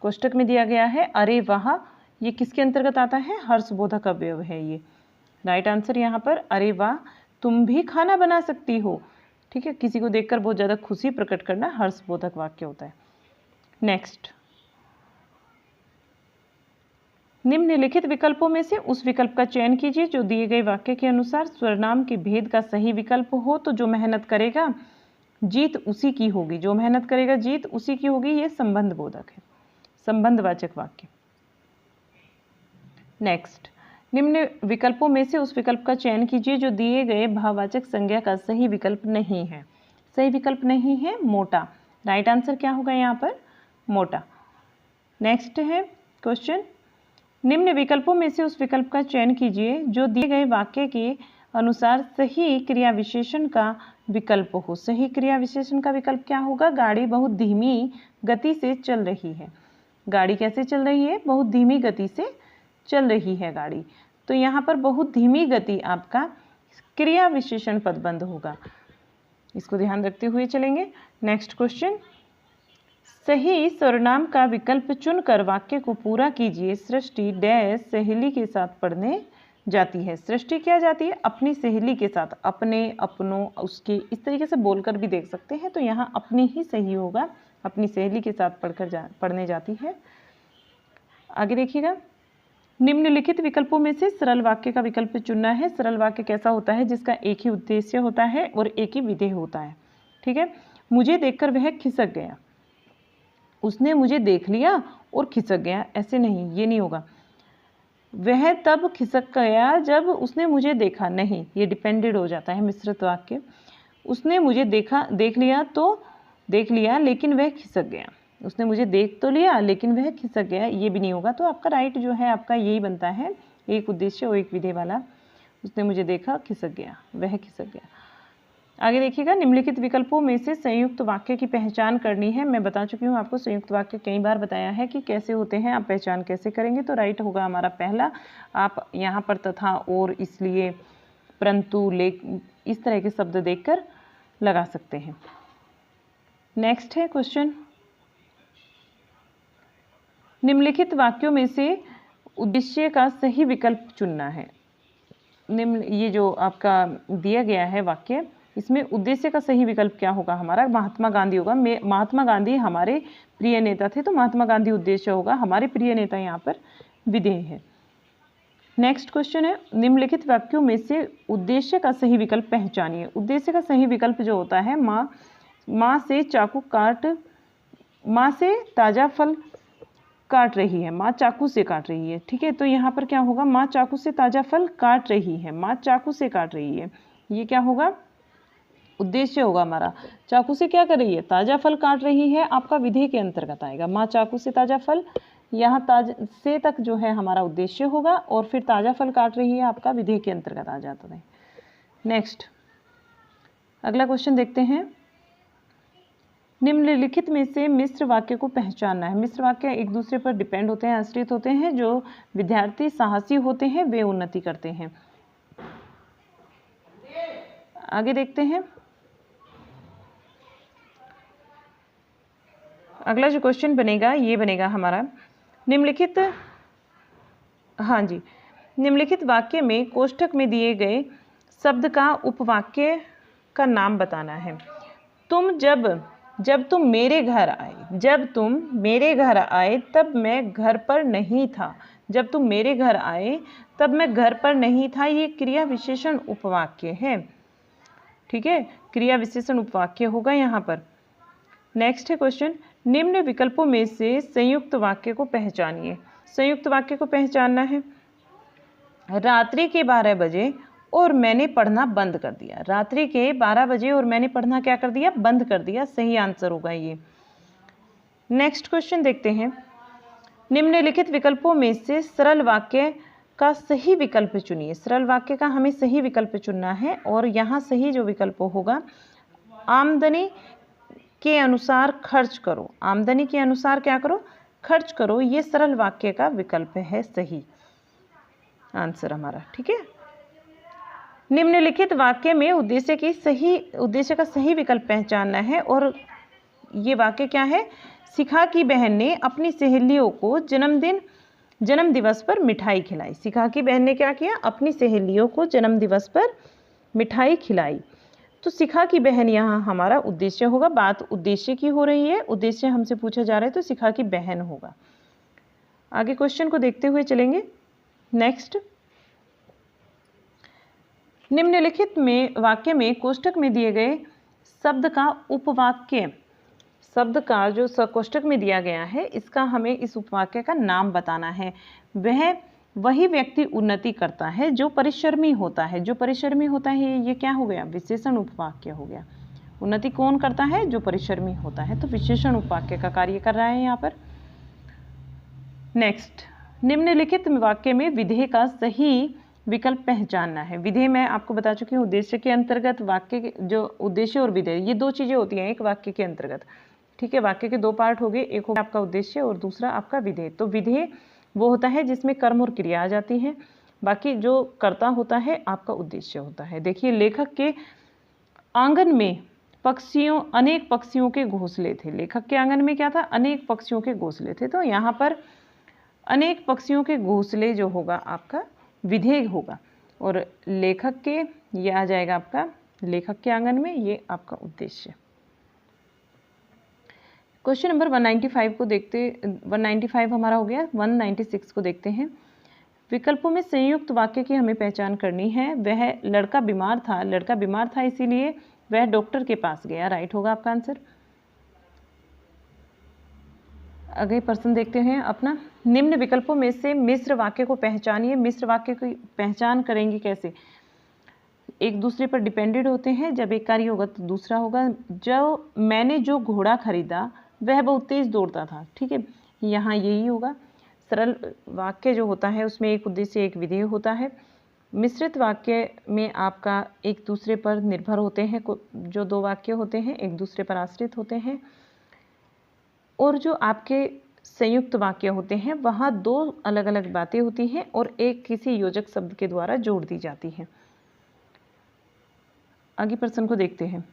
कोष्टक में दिया गया है, अरे वाह, ये किसके अंतर्गत आता है? हर्षबोधक अवयव है ये। राइट आंसर यहाँ पर अरे वाह, तुम भी खाना बना सकती हो। ठीक है, किसी को देखकर बहुत ज़्यादा खुशी प्रकट करना हर्षबोधक वाक्य होता है। नेक्स्ट, निम्नलिखित विकल्पों में से उस विकल्प का चयन कीजिए जो दिए गए वाक्य के अनुसार सर्वनाम के भेद का सही विकल्प हो। तो जो मेहनत करेगा जीत उसी की होगी। जो मेहनत करेगा जीत उसी की होगी, ये संबंध बोधक है, संबंधवाचक वाक्य। नेक्स्ट, निम्न विकल्पों में से उस विकल्प का चयन कीजिए जो दिए गए भाववाचक संज्ञा का सही विकल्प नहीं है। सही विकल्प नहीं है मोटा। राइट आंसर क्या होगा यहाँ पर? मोटा। नेक्स्ट है क्वेश्चन, निम्न विकल्पों में से उस विकल्प का चयन कीजिए जो दिए गए वाक्य के अनुसार सही क्रिया विशेषण का विकल्प हो। सही क्रिया विशेषण का विकल्प क्या होगा? गाड़ी बहुत धीमी गति से चल रही है। गाड़ी कैसे चल रही है? बहुत धीमी गति से चल रही है गाड़ी। तो यहाँ पर बहुत धीमी गति आपका क्रिया विशेषण पदबंध होगा, इसको ध्यान रखते हुए चलेंगे। नेक्स्ट क्वेश्चन, सही सर्वनाम का विकल्प चुनकर वाक्य को पूरा कीजिए। सृष्टि डैश सहेली के साथ पढ़ने जाती है। सृष्टि क्या जाती है? अपनी सहेली के साथ, अपने, अपनों, उसके, इस तरीके से बोलकर भी देख सकते हैं। तो यहाँ अपनी ही सही होगा, अपनी सहेली के साथ पढ़ने जाती है। आगे देखिएगा, निम्नलिखित विकल्पों में से सरल वाक्य का विकल्प चुनना है। सरल वाक्य कैसा होता है? जिसका एक ही उद्देश्य होता है और एक ही विधेय होता है। ठीक है, मुझे देखकर वह खिसक गया। उसने मुझे देख लिया और खिसक गया, ऐसे नहीं, ये नहीं होगा। वह तब खिसक गया जब उसने मुझे देखा, नहीं, ये डिपेंडेड हो जाता है मिश्रित वाक्य। उसने मुझे देख लिया लेकिन वह खिसक गया। उसने मुझे देख तो लिया लेकिन वह खिसक गया, ये भी नहीं होगा। तो आपका राइट जो है आपका यही बनता है, एक उद्देश्य और एक विधेय वाला। उसने मुझे देखा, खिसक गया, वह खिसक गया। आगे देखिएगा, निम्नलिखित विकल्पों में से संयुक्त वाक्य की पहचान करनी है। मैं बता चुकी हूँ आपको, संयुक्त वाक्य कई बार बताया है कि कैसे होते हैं, आप पहचान कैसे करेंगे। तो राइट होगा हमारा पहला। आप यहाँ पर तथा, और, इसलिए, परंतु, इस तरह के शब्द देखकर लगा सकते हैं। नेक्स्ट है क्वेश्चन, निम्नलिखित वाक्यों में से उद्देश्य का सही विकल्प चुनना है। ये जो आपका दिया गया है वाक्य, इसमें उद्देश्य का सही विकल्प क्या होगा? हमारा महात्मा गांधी होगा। महात्मा गांधी हमारे प्रिय नेता थे, तो महात्मा गांधी उद्देश्य होगा। हमारे प्रिय नेता यहाँ पर विधेय है। नेक्स्ट क्वेश्चन है, निम्नलिखित वाक्यों में से उद्देश्य का सही विकल्प पहचानिए। उद्देश्य का सही विकल्प जो होता है, माँ से ताजा फल काट रही है, माँ चाकू से काट रही है। ठीक है, तो यहाँ पर क्या होगा? माँ चाकू से ताजा फल काट रही है, माँ चाकू से काट रही है, ये क्या होगा? उद्देश्य होगा हमारा। चाकू से क्या कर रही है? ताजा फल काट रही है, आपका विधेय के अंतर्गत आएगा। माँ चाकू से ताजा फल, यहाँ ताजा से तक जो है हमारा उद्देश्य होगा, और फिर ताजा फल काट रही है आपका विधेय के अंतर्गत आ जाता है। नेक्स्ट, अगला क्वेश्चन देखते हैं, निम्नलिखित में से मिश्र वाक्य को पहचानना है। मिश्र वाक्य एक दूसरे पर डिपेंड होते हैं, आश्रित होते हैं। जो विद्यार्थी साहसी होते हैं वे उन्नति करते हैं। आगे देखते हैं, अगला जो क्वेश्चन बनेगा ये बनेगा हमारा, निम्नलिखित वाक्य में कोष्ठक में दिए गए शब्द का उपवाक्य का नाम बताना है। जब तुम मेरे घर आए तब मैं घर पर नहीं था। जब तुम मेरे घर आए तब मैं घर पर नहीं था, ये क्रिया विशेषण उपवाक्य है। ठीक है, क्रिया विशेषण उपवाक्य होगा यहाँ पर। नेक्स्ट है क्वेश्चन, निम्न विकल्पों में से संयुक्त वाक्य को पहचानिए। संयुक्त वाक्य को पहचानना है, रात्रि के 12 बजे और मैंने पढ़ना बंद कर दिया। रात्रि के 12 बजे और मैंने पढ़ना क्या कर दिया? बंद कर दिया। सही आंसर होगा ये। नेक्स्ट क्वेश्चन देखते हैं, निम्नलिखित विकल्पों में से सरल वाक्य का सही विकल्प चुनिए। सरल वाक्य का हमें सही विकल्प चुनना है, और यहाँ सही जो विकल्प होगा, आमदनी के अनुसार खर्च करो। आमदनी के अनुसार क्या करो? खर्च करो। ये सरल वाक्य का विकल्प है सही आंसर हमारा। ठीक है, निम्नलिखित वाक्य में उद्देश्य का सही विकल्प पहचानना है, और ये वाक्य क्या है? शिखा की बहन ने अपनी सहेलियों को जन्म दिवस पर मिठाई खिलाई। शिखा की बहन ने क्या किया? अपनी सहेलियों को जन्म दिवस पर मिठाई खिलाई। तो शिखा की बहन यहाँ हमारा उद्देश्य होगा। बात उद्देश्य की हो रही है, उद्देश्य हमसे पूछा जा रहा है, तो शिखा की बहन होगा। आगे क्वेश्चन को देखते हुए चलेंगे। नेक्स्ट, निम्नलिखित में वाक्य में कोष्ठक में दिए गए शब्द का उपवाक्य, शब्द का जो कोष्ठक में दिया गया है, इसका हमें इस उपवाक्य का नाम बताना है। वह वही व्यक्ति उन्नति करता है जो परिश्रमी होता है। जो परिश्रमी होता है ये क्या हो गया, विशेषण उपवाक्य हो गया। उन्नति कौन करता है, जो परिश्रमी होता है, तो विशेषण उपवाक्य का कार्य कर रहा है यहाँ पर। नेक्स्ट, निम्नलिखित वाक्य में विधेय का सही विकल्प पहचानना है। विधेय मैं आपको बता चुकी हूँ, उद्देश्य के अंतर्गत वाक्य जो उद्देश्य और विधेय ये दो चीजें होती हैं एक वाक्य के अंतर्गत। ठीक है, वाक्य के दो पार्ट हो गए, एक होगा आपका उद्देश्य और दूसरा आपका विधेय। तो विधेय वो होता है जिसमें कर्म और क्रिया आ जाती है, बाकी जो कर्ता होता है आपका उद्देश्य होता है। देखिए, लेखक के आंगन में अनेक पक्षियों के घोंसले थे। लेखक के आंगन में क्या था, अनेक पक्षियों के घोंसले थे। तो यहाँ पर अनेक पक्षियों के घोंसले जो होगा आपका विधेय होगा, और लेखक के ये आ जाएगा आपका लेखक के आंगन में, ये आपका उद्देश्य। क्वेश्चन नंबर 195 को देखते, 195 हमारा हो गया। 196 को देखते हैं। विकल्पों में संयुक्त वाक्य की हमें पहचान करनी है। वह लड़का बीमार था, लड़का बीमार था इसीलिए वह डॉक्टर के पास गया, राइट होगा आपका आंसर। अगले प्रश्न देखते हैं अपना। निम्न विकल्पों में से मिश्र वाक्य को पहचानिए। मिश्र वाक्य की पहचान करेंगे कैसे, एक दूसरे पर डिपेंडेंट होते हैं। जब एक कार्य होगा तो दूसरा होगा। जो मैंने जो घोड़ा खरीदा वह बहुत तेज दौड़ता था। ठीक है, यहाँ यही होगा। सरल वाक्य जो होता है उसमें एक उद्देश्य एक विधेय होता है। मिश्रित वाक्य में आपका एक दूसरे पर निर्भर होते हैं, जो दो वाक्य होते हैं एक दूसरे पर आश्रित होते हैं। और जो आपके संयुक्त वाक्य होते हैं वहाँ दो अलग अलग बातें होती हैं और एक किसी योजक शब्द के द्वारा जोड़ दी जाती हैं। आगे प्रश्न को देखते हैं।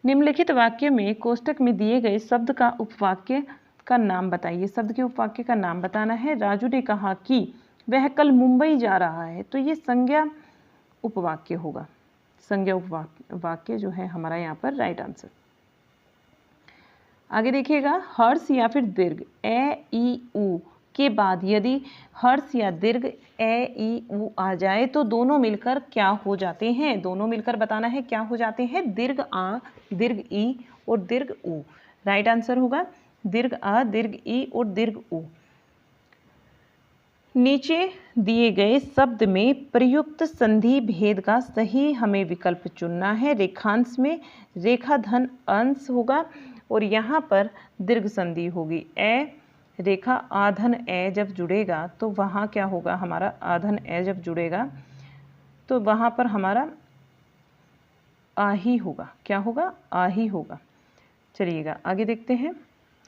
निम्नलिखित वाक्य में कोष्टक में दिए गए शब्द का उपवाक्य का नाम बताइए। शब्द के उपवाक्य का नाम बताना है। राजू ने कहा कि वह कल मुंबई जा रहा है, तो ये संज्ञा उपवाक्य होगा। संज्ञा उपवाक्य जो है हमारा यहाँ पर राइट आंसर। आगे देखिएगा, हर्ष या फिर दीर्घ ए ई उ के बाद यदि हर्ष या दीर्घ ए ई उ आ जाए तो दोनों मिलकर क्या हो जाते हैं, दोनों मिलकर बताना है क्या हो जाते हैं, दीर्घ आ, दीर्घ ई और दीर्घ उ। राइट आंसर होगा दीर्घ आ, दीर्घ ई और दीर्घ उ। नीचे दिए गए शब्द में प्रयुक्त संधि भेद का सही हमें विकल्प चुनना है। रेखांश में रेखा धन अंश होगा और यहाँ पर दीर्घ संधि होगी। ए रेखा आधन ए जब जुड़ेगा तो वहाँ क्या होगा, हमारा आधन ए जब जुड़ेगा तो वहाँ पर हमारा आ ही होगा। क्या होगा, आ ही होगा। चलिएगा आगे देखते हैं।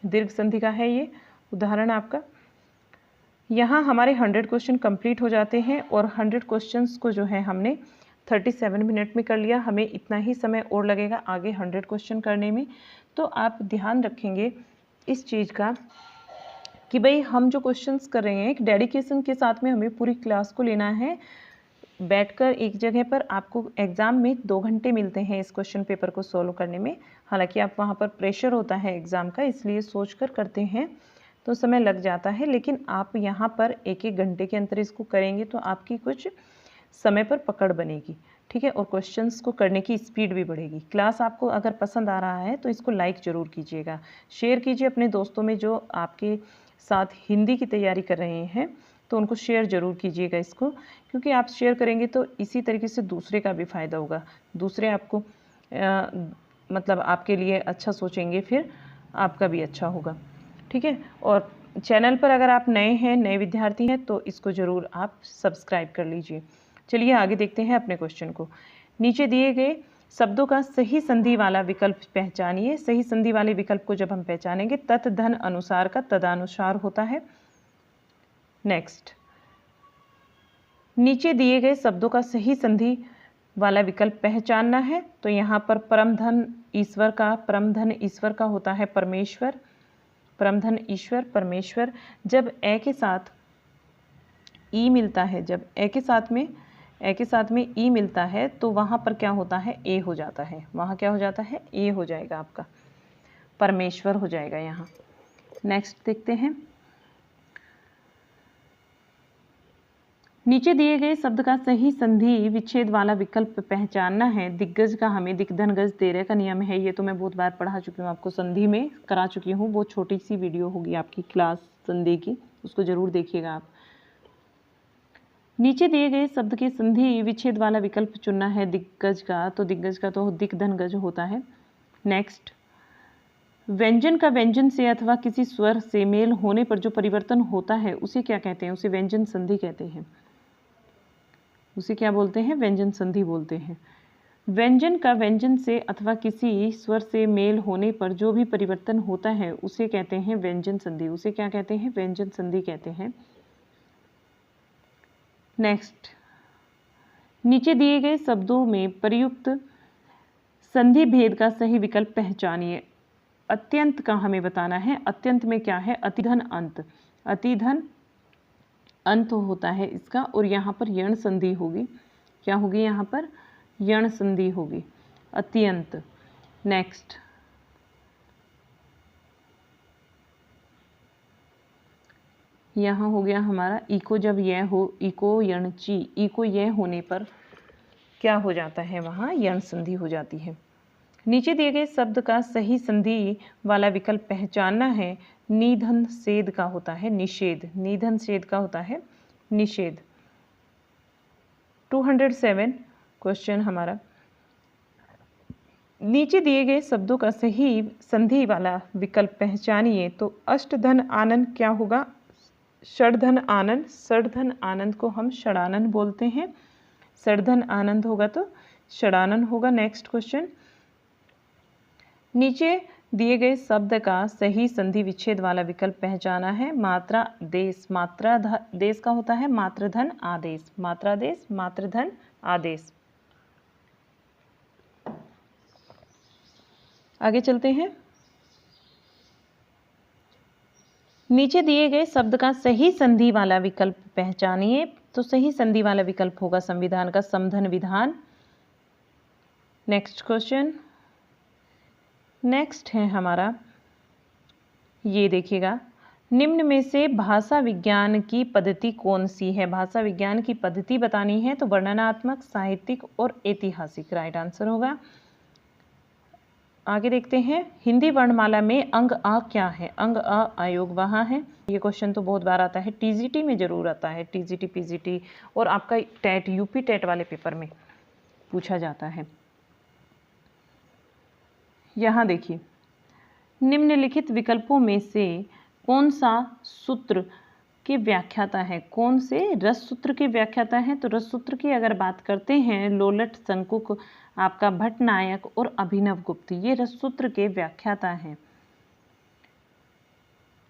दीर्घ संधि का है ये उदाहरण आपका। यहाँ हमारे 100 क्वेश्चन कंप्लीट हो जाते हैं और 100 क्वेश्चंस को जो है हमने 37 मिनट में कर लिया। हमें इतना ही समय और लगेगा आगे 100 क्वेश्चन करने में। तो आप ध्यान रखेंगे इस चीज़ का कि भाई हम जो क्वेश्चंस कर रहे हैं एक डेडिकेशन के साथ में हमें पूरी क्लास को लेना है। बैठकर एक जगह पर आपको एग्ज़ाम में 2 घंटे मिलते हैं इस क्वेश्चन पेपर को सॉल्व करने में। हालांकि आप वहाँ पर प्रेशर होता है एग्ज़ाम का, इसलिए सोच कर करते हैं तो समय लग जाता है, लेकिन आप यहाँ पर एक एक घंटे के अंतर इसको करेंगे तो आपकी कुछ समय पर पकड़ बनेगी। ठीक है, और क्वेश्चंस को करने की स्पीड भी बढ़ेगी। क्लास आपको अगर पसंद आ रहा है तो इसको लाइक ज़रूर कीजिएगा, शेयर कीजिए अपने दोस्तों में जो आपके साथ हिंदी की तैयारी कर रहे हैं, तो उनको शेयर ज़रूर कीजिएगा इसको, क्योंकि आप शेयर करेंगे तो इसी तरीके से दूसरे का भी फ़ायदा होगा। दूसरे आपको मतलब आपके लिए अच्छा सोचेंगे, फिर आपका भी अच्छा होगा। ठीक है, और चैनल पर अगर आप नए हैं, नए विद्यार्थी हैं, तो इसको ज़रूर आप सब्सक्राइब कर लीजिए। चलिए आगे देखते हैं अपने क्वेश्चन को। नीचे दिए गए शब्दों का सही संधि वाला विकल्प पहचानिए। सही संधि वाले विकल्प को जब हम पहचानेंगे, तत् धन अनुसार का तदानुसार होता है। नेक्स्ट, नीचे दिए गए शब्दों का सही संधि वाला विकल्प पहचानना है। तो यहाँ पर परम धन ईश्वर का, परम धन ईश्वर का होता है परमेश्वर, परम धन ईश्वर परमेश्वर। जब ए के साथ ई मिलता है, जब ए के साथ में ई मिलता है तो वहाँ पर क्या होता है, ए हो जाता है। वहाँ क्या हो जाता है, ए हो जाएगा, आपका परमेश्वर हो जाएगा यहाँ। नेक्स्ट देखते हैं। नीचे दिए गए शब्द का सही संधि विच्छेद वाला विकल्प पहचानना है। दिग्गज का हमें दिग्धनगज तेरह का नियम है, ये तो मैं बहुत बार पढ़ा चुकी हूँ, आपको संधि में करा चुकी हूँ। बहुत छोटी सी वीडियो होगी आपकी क्लास संधि की, उसको ज़रूर देखिएगा आप। नीचे दिए गए शब्द के संधि विच्छेद वाला विकल्प चुनना है दिग्गज का, तो दिग्गज का तो दिक धन गज होता है। नेक्स्ट, व्यंजन का व्यंजन से अथवा किसी स्वर से मेल होने पर जो परिवर्तन होता है उसे क्या कहते हैं? उसे व्यंजन संधि कहते हैं। उसे क्या बोलते हैं? व्यंजन संधि बोलते हैं। व्यंजन का व्यंजन से अथवा किसी स्वर से मेल होने पर जो भी परिवर्तन होता है उसे कहते हैं व्यंजन संधि। उसे क्या कहते हैं? व्यंजन संधि कहते हैं। नेक्स्ट, नीचे दिए गए शब्दों में प्रयुक्त संधि भेद का सही विकल्प पहचानिए। अत्यंत का हमें बताना है। अत्यंत में क्या है? अतिधन अंत। अतिधन अंत होता है इसका, और यहाँ पर यण संधि होगी। क्या होगी? यहाँ पर यण संधि होगी, अत्यंत। नेक्स्ट, यहाँ हो गया हमारा इको। जब यह हो, इको यण ची, इको यह होने पर क्या हो जाता है? वहाँ यण संधि हो जाती है। नीचे दिए गए शब्द का सही संधि वाला विकल्प पहचानना है। निधन सेद का होता है निषेध। निधन सेद का होता है निषेध। 207 क्वेश्चन हमारा, नीचे दिए गए शब्दों का सही संधि वाला विकल्प पहचानिए। तो अष्टधन आनंद क्या होगा? षडधन आनंद। षडधन आनंद को हम षडानंद बोलते हैं। षडधन आनंद होगा तो षडानंद होगा। नेक्स्ट क्वेश्चन, नीचे दिए गए शब्द का सही संधि विच्छेद वाला विकल्प पहचाना है। मात्रा देश। मात्रा देश का होता है मात्रधन आदेश। मात्रा देश, मात्रधन आदेश। आगे चलते हैं। नीचे दिए गए शब्द का सही संधि वाला विकल्प पहचानिए। तो सही संधि वाला विकल्प होगा संविधान का समधन विधान। नेक्स्ट क्वेश्चन, नेक्स्ट है हमारा, ये देखिएगा, निम्न में से भाषा विज्ञान की पद्धति कौन सी है? भाषा विज्ञान की पद्धति बतानी है तो वर्णनात्मक, साहित्यिक और ऐतिहासिक राइट आंसर होगा। आगे देखते हैं, हिंदी वर्णमाला में अंग आ क्या है? अंग आ आयोग वहाँ है। ये क्वेश्चन तो बहुत बार आता है, टीजीटी में जरूर आता है, टीजीटी, पीजीटी और आपका टेट, यूपी टेट वाले पेपर में पूछा जाता है। यहाँ देखिए, निम्नलिखित विकल्पों में से कौन सा सूत्र की व्याख्याता है? कौन से रस सूत्र की व्याख्याता है? तो रस सूत्र की अगर बात करते हैं, लोलट, शंकुक, आपका भट्टनायक और अभिनव गुप्त, ये रस सूत्र के व्याख्याता हैं।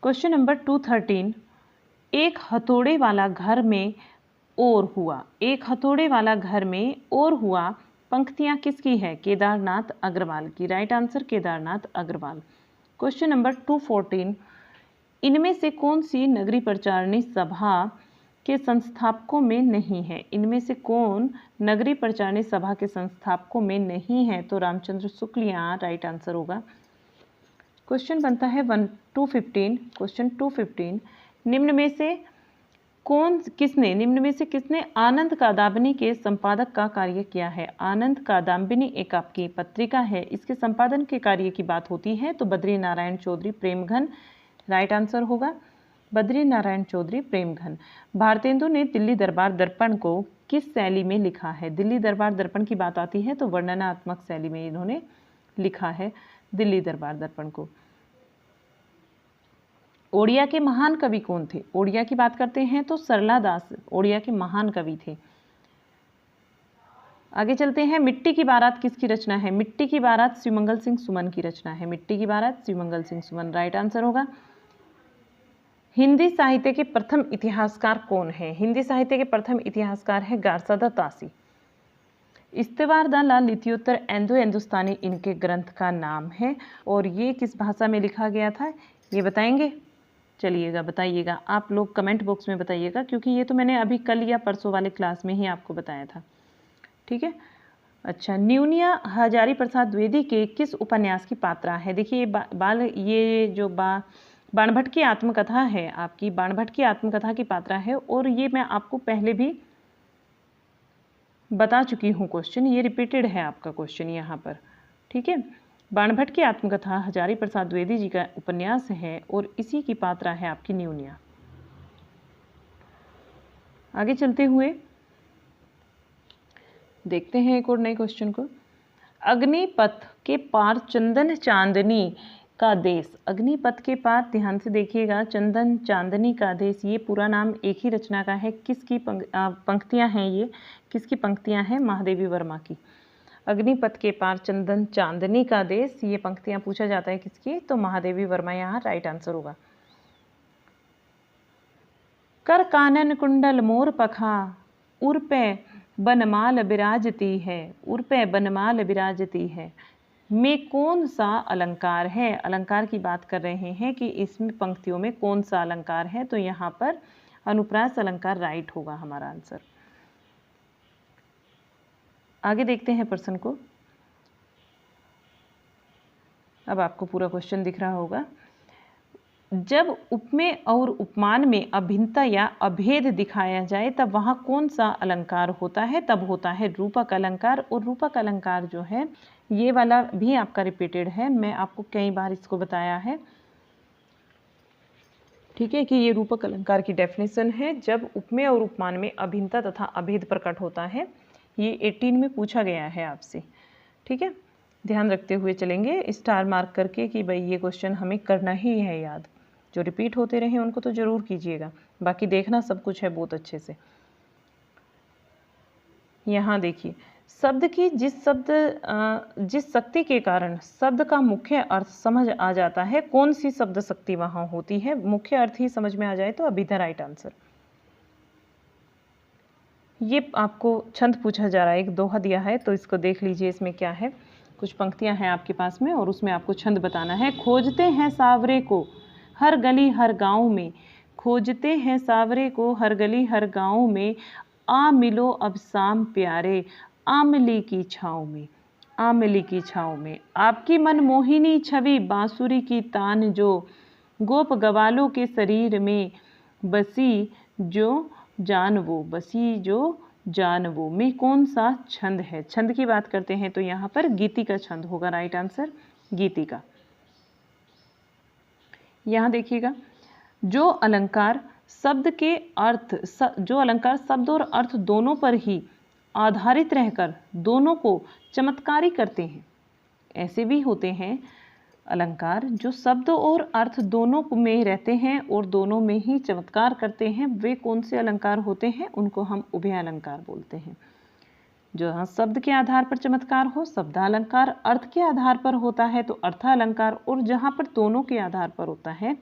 क्वेश्चन नंबर 213, एक हथौड़े वाला घर में और हुआ। एक हथौड़े वाला घर में और हुआ पंक्तियां किसकी है? केदारनाथ अग्रवाल की। Right answer Kedarnath Agarwal. Question number 214, इनमें से कौन सी नगरीय प्रचारणी सभा के संस्थापकों में नहीं है? इनमें से कौन नगरीय प्रचारणी सभा के संस्थापकों में नहीं है? तो रामचंद्र शुक्ल यहाँ राइट आंसर होगा। क्वेश्चन बनता है 215। क्वेश्चन 215, निम्न में से किसने आनंद कादाम्बिनी के संपादक का कार्य किया है? आनंद कादाम्बिनी एक आपकी पत्रिका है, इसके संपादन के कार्य की बात होती है तो बद्री नारायण चौधरी प्रेमघन राइट आंसर होगा। बद्री नारायण चौधरी प्रेमघन। भारतेंदु ने दिल्ली दरबार दर्पण को किस शैली में लिखा है? दिल्ली दरबार दर्पण की बात आती है तो वर्णनात्मक शैली में इन्होंने लिखा है दिल्ली दरबार दर्पण को। ओडिया के महान कवि कौन थे? ओडिया की बात करते हैं तो सरला दास ओडिया के महान कवि थे। आगे चलते हैं, मिट्टी की बारात किसकी रचना है? मिट्टी की बारात शिवमंगल सिंह सुमन की रचना है। मिट्टी की बारात शिवमंगल सिंह सुमन राइट आंसर होगा। हिंदी साहित्य के प्रथम इतिहासकार कौन है? हिंदी साहित्य के प्रथम इतिहासकार है गारसादा तासी। इस्तेवार द ला लित्योत्तर एंदो हिंदुस्तानी इनके ग्रंथ का नाम है, और ये किस भाषा में लिखा गया था ये बताएंगे? चलिएगा बताइएगा, आप लोग कमेंट बॉक्स में बताइएगा, क्योंकि ये तो मैंने अभी कल या परसों वाले क्लास में ही आपको बताया था। ठीक है, अच्छा, न्यूनिया हजारी प्रसाद द्विवेदी के किस उपन्यास की पात्रा है? देखिए ये जो बाणभट्ट की आत्मकथा है, आपकी बाणभट्ट की आत्मकथा की पात्रा है, और ये मैं आपको पहले भी बता चुकी हूँ क्वेश्चन, ये रिपीटेड है आपका क्वेश्चन यहाँ पर। ठीक है, बाणभट्ट की आत्मकथा हजारी प्रसाद द्विवेदी जी का उपन्यास है और इसी की पात्रा है आपकी न्यूनिया। आगे चलते हुए देखते हैं एक और नए क्वेश्चन को। अग्निपथ के पार चंदन चांदनी का देश। अग्निपथ के पार, ध्यान से देखिएगा, चंदन चांदनी का देश, ये पूरा नाम एक ही रचना का है। किसकी पंक्तियां हैं ये, किसकी पंक्तियां हैं? महादेवी वर्मा की। अग्निपथ के पार चंदन चांदनी का देश, ये पंक्तियां पूछा जाता है किसकी? तो महादेवी वर्मा यहाँ राइट आंसर होगा। कर कानन कुंडल मोर पखा, उर्पे बनमाल विराजती है। उर्पे बनमाल विराजती है में कौन सा अलंकार है? अलंकार की बात कर रहे हैं कि इसमें पंक्तियों में कौन सा अलंकार है, तो यहाँ पर अनुप्रास अलंकार राइट होगा हमारा आंसर। आगे देखते हैं प्रश्न को। अब आपको पूरा क्वेश्चन दिख रहा होगा। जब उपमेय और उपमान में अभिन्नता या अभेद दिखाया जाए तब वहाँ कौन सा अलंकार होता है? तब होता है रूपक अलंकार। और रूपक अलंकार जो है ये वाला भी आपका रिपीटेड है, मैं आपको कई बार इसको बताया है, ठीक है, कि ये रूपक अलंकार की डेफिनेशन है। जब उपमेय और उपमान में अभिन्नता तथा अभेद प्रकट होता है, ये 18 में पूछा गया है आपसे, ठीक है। ध्यान रखते हुए चलेंगे, स्टार मार्क करके कि भाई ये क्वेश्चन हमें करना ही है याद। जो रिपीट होते रहे उनको तो जरूर कीजिएगा, बाकी देखना सब कुछ है बहुत अच्छे से। यहाँ देखिए, शब्द की जिस शक्ति के कारण शब्द का मुख्य अर्थ समझ आ जाता है, कौन सी शब्द शक्ति वहां होती है? मुख्य अर्थ ही समझ में आ जाए तो अभी द राइट आंसर। ये आपको छंद पूछा जा रहा है, एक दोहा दिया है, तो इसको देख लीजिए इसमें क्या है। कुछ पंक्तियां हैं आपके पास में और उसमें आपको छंद बताना है। खोजते हैं सावरे को हर गली हर गांव में, खोजते हैं सावरे को हर गली हर गांव में, आ मिलो अब शाम प्यारे आमली की छाँव में। आमली की छाँव में आपकी मनमोहिनी छवि बांसुरी की तान जो, गोप गवालों के शरीर में बसी जो जान वो, बसी जो जान वो में कौन सा छंद है? छंद की बात करते हैं तो यहाँ पर गीति का छंद होगा राइट आंसर, गीति का। यहाँ देखिएगा, जो अलंकार शब्द के अर्थ, जो अलंकार शब्द और अर्थ दोनों पर ही आधारित रहकर दोनों को चमत्कारी करते हैं, ऐसे भी होते हैं अलंकार जो शब्द और अर्थ दोनों में रहते हैं और दोनों में ही चमत्कार करते हैं। वे कौन से अलंकार होते हैं? उनको हम उभय अलंकार बोलते हैं। जहाँ शब्द के आधार पर चमत्कार हो शब्दालंकार, अर्थ के आधार पर होता है तो अर्थालंकार, और जहाँ पर दोनों के आधार पर होता है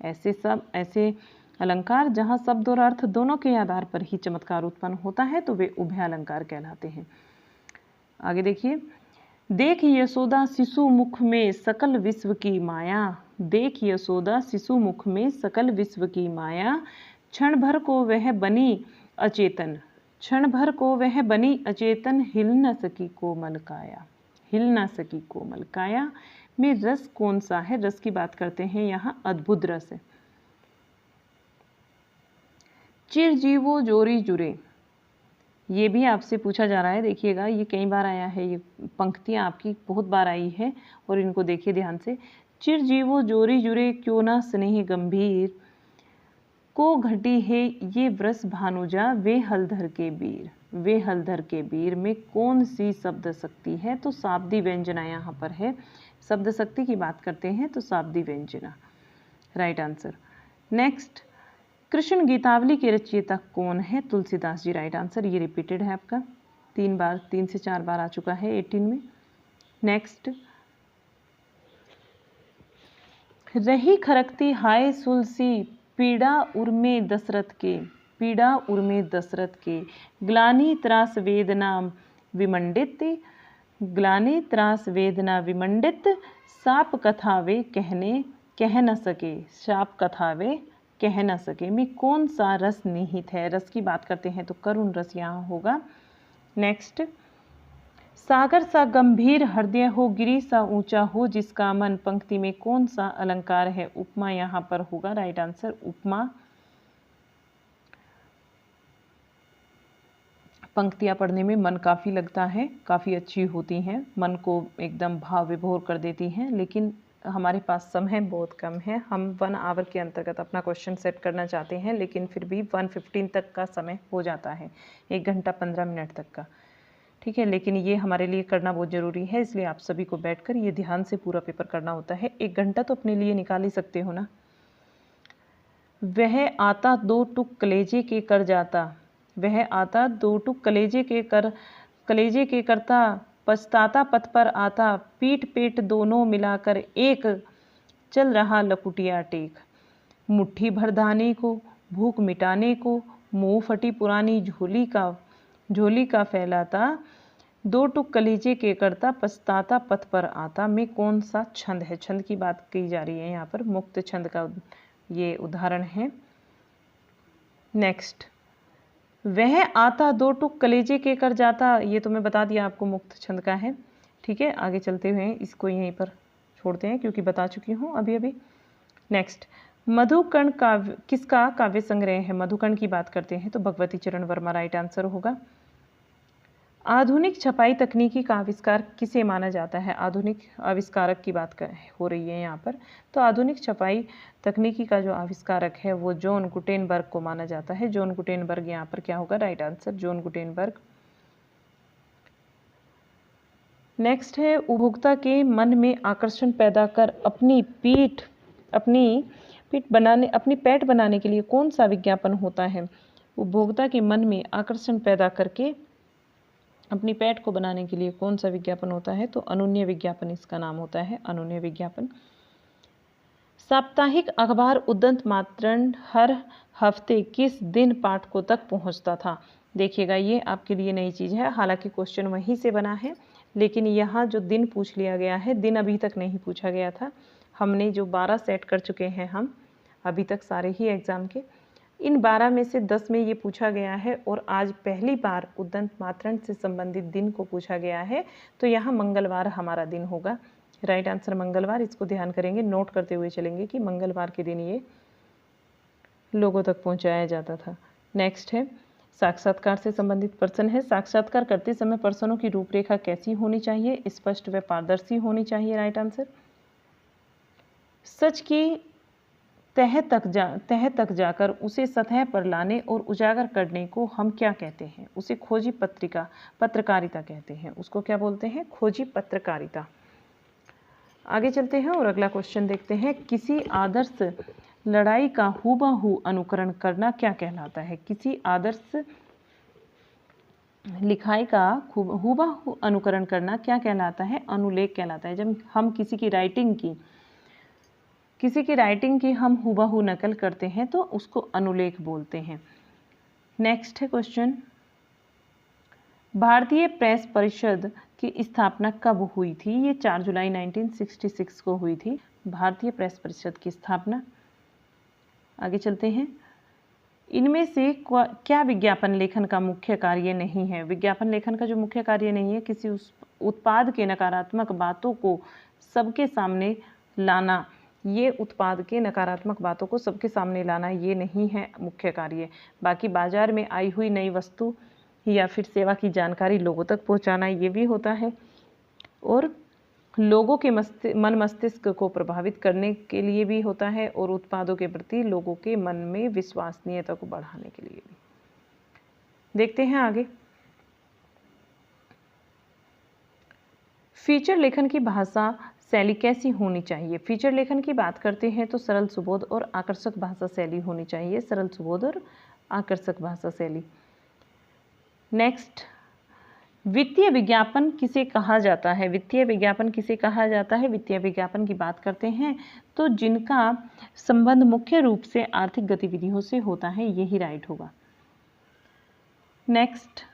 ऐसे अलंकार जहाँ शब्द और अर्थ दोनों के आधार पर ही चमत्कार उत्पन्न होता है तो वे उभय अलंकार कहलाते हैं। आगे देखिए, देख यशोदा शिशु मुख में सकल विश्व की माया, देख यशोदा शिशु मुख में सकल विश्व की माया, क्षण भर को वह बनी अचेतन, क्षण भर को वह बनी अचेतन, हिल न सकी कोमल काया, हिल न सकी कोमल काया में रस कौन सा है? रस की बात करते हैं यहाँ अद्भुत रस है। चिर जीवो जोरी जुरे, ये भी आपसे पूछा जा रहा है, देखिएगा ये कई बार आया है, ये पंक्तियाँ आपकी बहुत बार आई है और इनको देखिए ध्यान से। चिर जीवो जोरी जुरे क्यों ना स्नेह गंभीर, को घटी है ये व्रस भानुजा वे हलधर के वीर, वे हलधर के वीर में कौन सी शब्द शक्ति है? तो शाब्दी व्यंजना यहाँ पर है। शब्द शक्ति की बात करते हैं तो शाब्दी व्यंजना right answer. Next, Krishna Gitavali के रचयिता कौन है? Tulsidas ji right answer. ये रिपीटेड है आपका 3 से 4 बार आ चुका है 18 में। नेक्स्ट, रही खरकती हाय सुलसी पीड़ा उर्मे दशरथ के, पीड़ा उर्मे दशरथ के, ग्लानि त्रास वेदना विमंडित, ग्लानि त्रास वेदना विमंडित, साप कथा वे कह न सके, साप कथा वे कह न सके में कौन सा रस निहित है? रस की बात करते हैं तो करुण रस यहाँ होगा। नेक्स्ट, सागर सा गंभीर हृदय हो गिरी सा ऊंचा हो जिसका मन, पंक्ति में कौन सा अलंकार है? उपमा यहाँ पर होगा राइट आंसर, उपमा। पंक्तियाँ पढ़ने में मन काफ़ी लगता है, काफ़ी अच्छी होती हैं, मन को एकदम भाव विभोर कर देती हैं, लेकिन हमारे पास समय बहुत कम है, हम 1 आवर के अंतर्गत अपना क्वेश्चन सेट करना चाहते हैं, लेकिन फिर भी 1:15 तक का समय हो जाता है, 1 घंटा 15 मिनट तक का। ठीक है, लेकिन ये हमारे लिए करना बहुत ज़रूरी है, इसलिए आप सभी को बैठकर ये ध्यान से पूरा पेपर करना होता है। 1 घंटा तो अपने लिए निकाल ही सकते हो ना। वह आता 2 टुक कलेजे के कर जाता, वह आता 2 टुक कलेजे के करता, पछताता पथ पर आता, पीठ पेट दोनों मिलाकर एक, चल रहा लकुटिया टेक। मुट्ठी भर दाने को, भूख मिटाने को, मुँह फटी पुरानी झोली का फैलाता, 2 टुक कलेजे के करता, पछताता पथ पर आता में कौन सा छंद है? छंद की बात की जा रही है यहाँ पर, मुक्त छंद का ये उदाहरण है। नेक्स्ट, वह आता 2 टुक कलेजे के कर जाता, ये तो मैं बता दिया आपको मुक्त छंद का है। ठीक है, आगे चलते हुए इसको यहीं पर छोड़ते हैं क्योंकि बता चुकी हूँ अभी। नेक्स्ट, मधुकर्ण काव्य किसका काव्य संग्रह है? मधुकर्ण की बात करते हैं तो भगवती चरण वर्मा राइट आंसर होगा। आधुनिक छपाई तकनीकी का आविष्कार किसे माना जाता है? आधुनिक आविष्कारक की बात हो रही है यहाँ पर, तो आधुनिक छपाई तकनीकी का जो आविष्कारक है वो जॉन गुटेनबर्ग को माना जाता है। जॉन गुटेनबर्ग यहाँ पर क्या होगा? Right answer John Gutenberg. Next है, उपभोक्ता के मन में आकर्षण पैदा कर अपनी पैठ बनाने के लिए कौन सा विज्ञापन होता है? उपभोक्ता के मन में आकर्षण पैदा करके अपनी पैठ को बनाने के लिए कौन सा विज्ञापन होता है? तो अनून्य विज्ञापन इसका नाम होता है, अनून्य विज्ञापन। साप्ताहिक अखबार उद्दंत मातरण हर हफ्ते किस दिन पाठकों तक पहुंचता था? देखिएगा, ये आपके लिए नई चीज़ है, हालांकि क्वेश्चन वहीं से बना है, लेकिन यहाँ जो दिन पूछ लिया गया है, दिन अभी तक नहीं पूछा गया था। हमने जो 12 सेट कर चुके हैं हम अभी तक सारे ही एग्ज़ाम के, इन 12 में से 10 में ये पूछा गया है और आज पहली बार उद्दंत मातरण से संबंधित दिन को पूछा गया है, तो यहाँ मंगलवार हमारा दिन होगा। राइट आंसर मंगलवार, इसको ध्यान करेंगे, नोट करते हुए चलेंगे कि मंगलवार के दिन ये लोगों तक पहुँचाया जाता था। नेक्स्ट है, साक्षात्कार से संबंधित प्रश्न है। साक्षात्कार करते समय प्रश्नों की रूपरेखा कैसी होनी चाहिए? स्पष्ट व पारदर्शी होनी चाहिए। Right answer. सच की तह तक जाकर उसे सतह पर लाने और उजागर करने को हम क्या कहते हैं? उसे खोजी पत्रकारिता कहते हैं। उसको क्या बोलते हैं? खोजी पत्रकारिता। आगे चलते हैं और अगला क्वेश्चन देखते हैं। किसी आदर्श लड़ाई का हूबहू अनुकरण करना क्या कहलाता है? किसी आदर्श लिखाई का हूबहू अनुकरण करना क्या कहलाता है? अनुलेख कहलाता है। जब हम किसी की राइटिंग की हम हूबहू नकल करते हैं तो उसको अनुलेख बोलते हैं। नेक्स्ट है क्वेश्चन, भारतीय प्रेस परिषद की स्थापना कब हुई थी? ये 4 जुलाई 1966 को हुई थी, भारतीय प्रेस परिषद की स्थापना। आगे चलते हैं, इनमें से क्या विज्ञापन लेखन का मुख्य कार्य नहीं है? विज्ञापन लेखन का जो मुख्य कार्य नहीं है, किसी उस उत्पाद के नकारात्मक बातों को सबके सामने लाना, ये उत्पाद के नकारात्मक बातों को सबके सामने लाना ये नहीं है मुख्य कार्य। बाकी बाजार में आई हुई नई वस्तु या फिर सेवा की जानकारी लोगों तक पहुंचाना ये भी होता है, और लोगों के मन मस्तिष्क को प्रभावित करने के लिए भी होता है, और उत्पादों के प्रति लोगों के मन में विश्वसनीयता को बढ़ाने के लिए भी। देखते हैं आगे। फीचर लेखन की भाषा शैली कैसी होनी चाहिए? फीचर लेखन की बात करते हैं तो सरल सुबोध और आकर्षक भाषा शैली होनी चाहिए, सरल सुबोध और आकर्षक भाषा शैली। नेक्स्ट, वित्तीय विज्ञापन किसे कहा जाता है? वित्तीय विज्ञापन किसे कहा जाता है? वित्तीय विज्ञापन की बात करते हैं तो जिनका संबंध मुख्य रूप से आर्थिक गतिविधियों से होता है, यही राइट होगा। नेक्स्ट,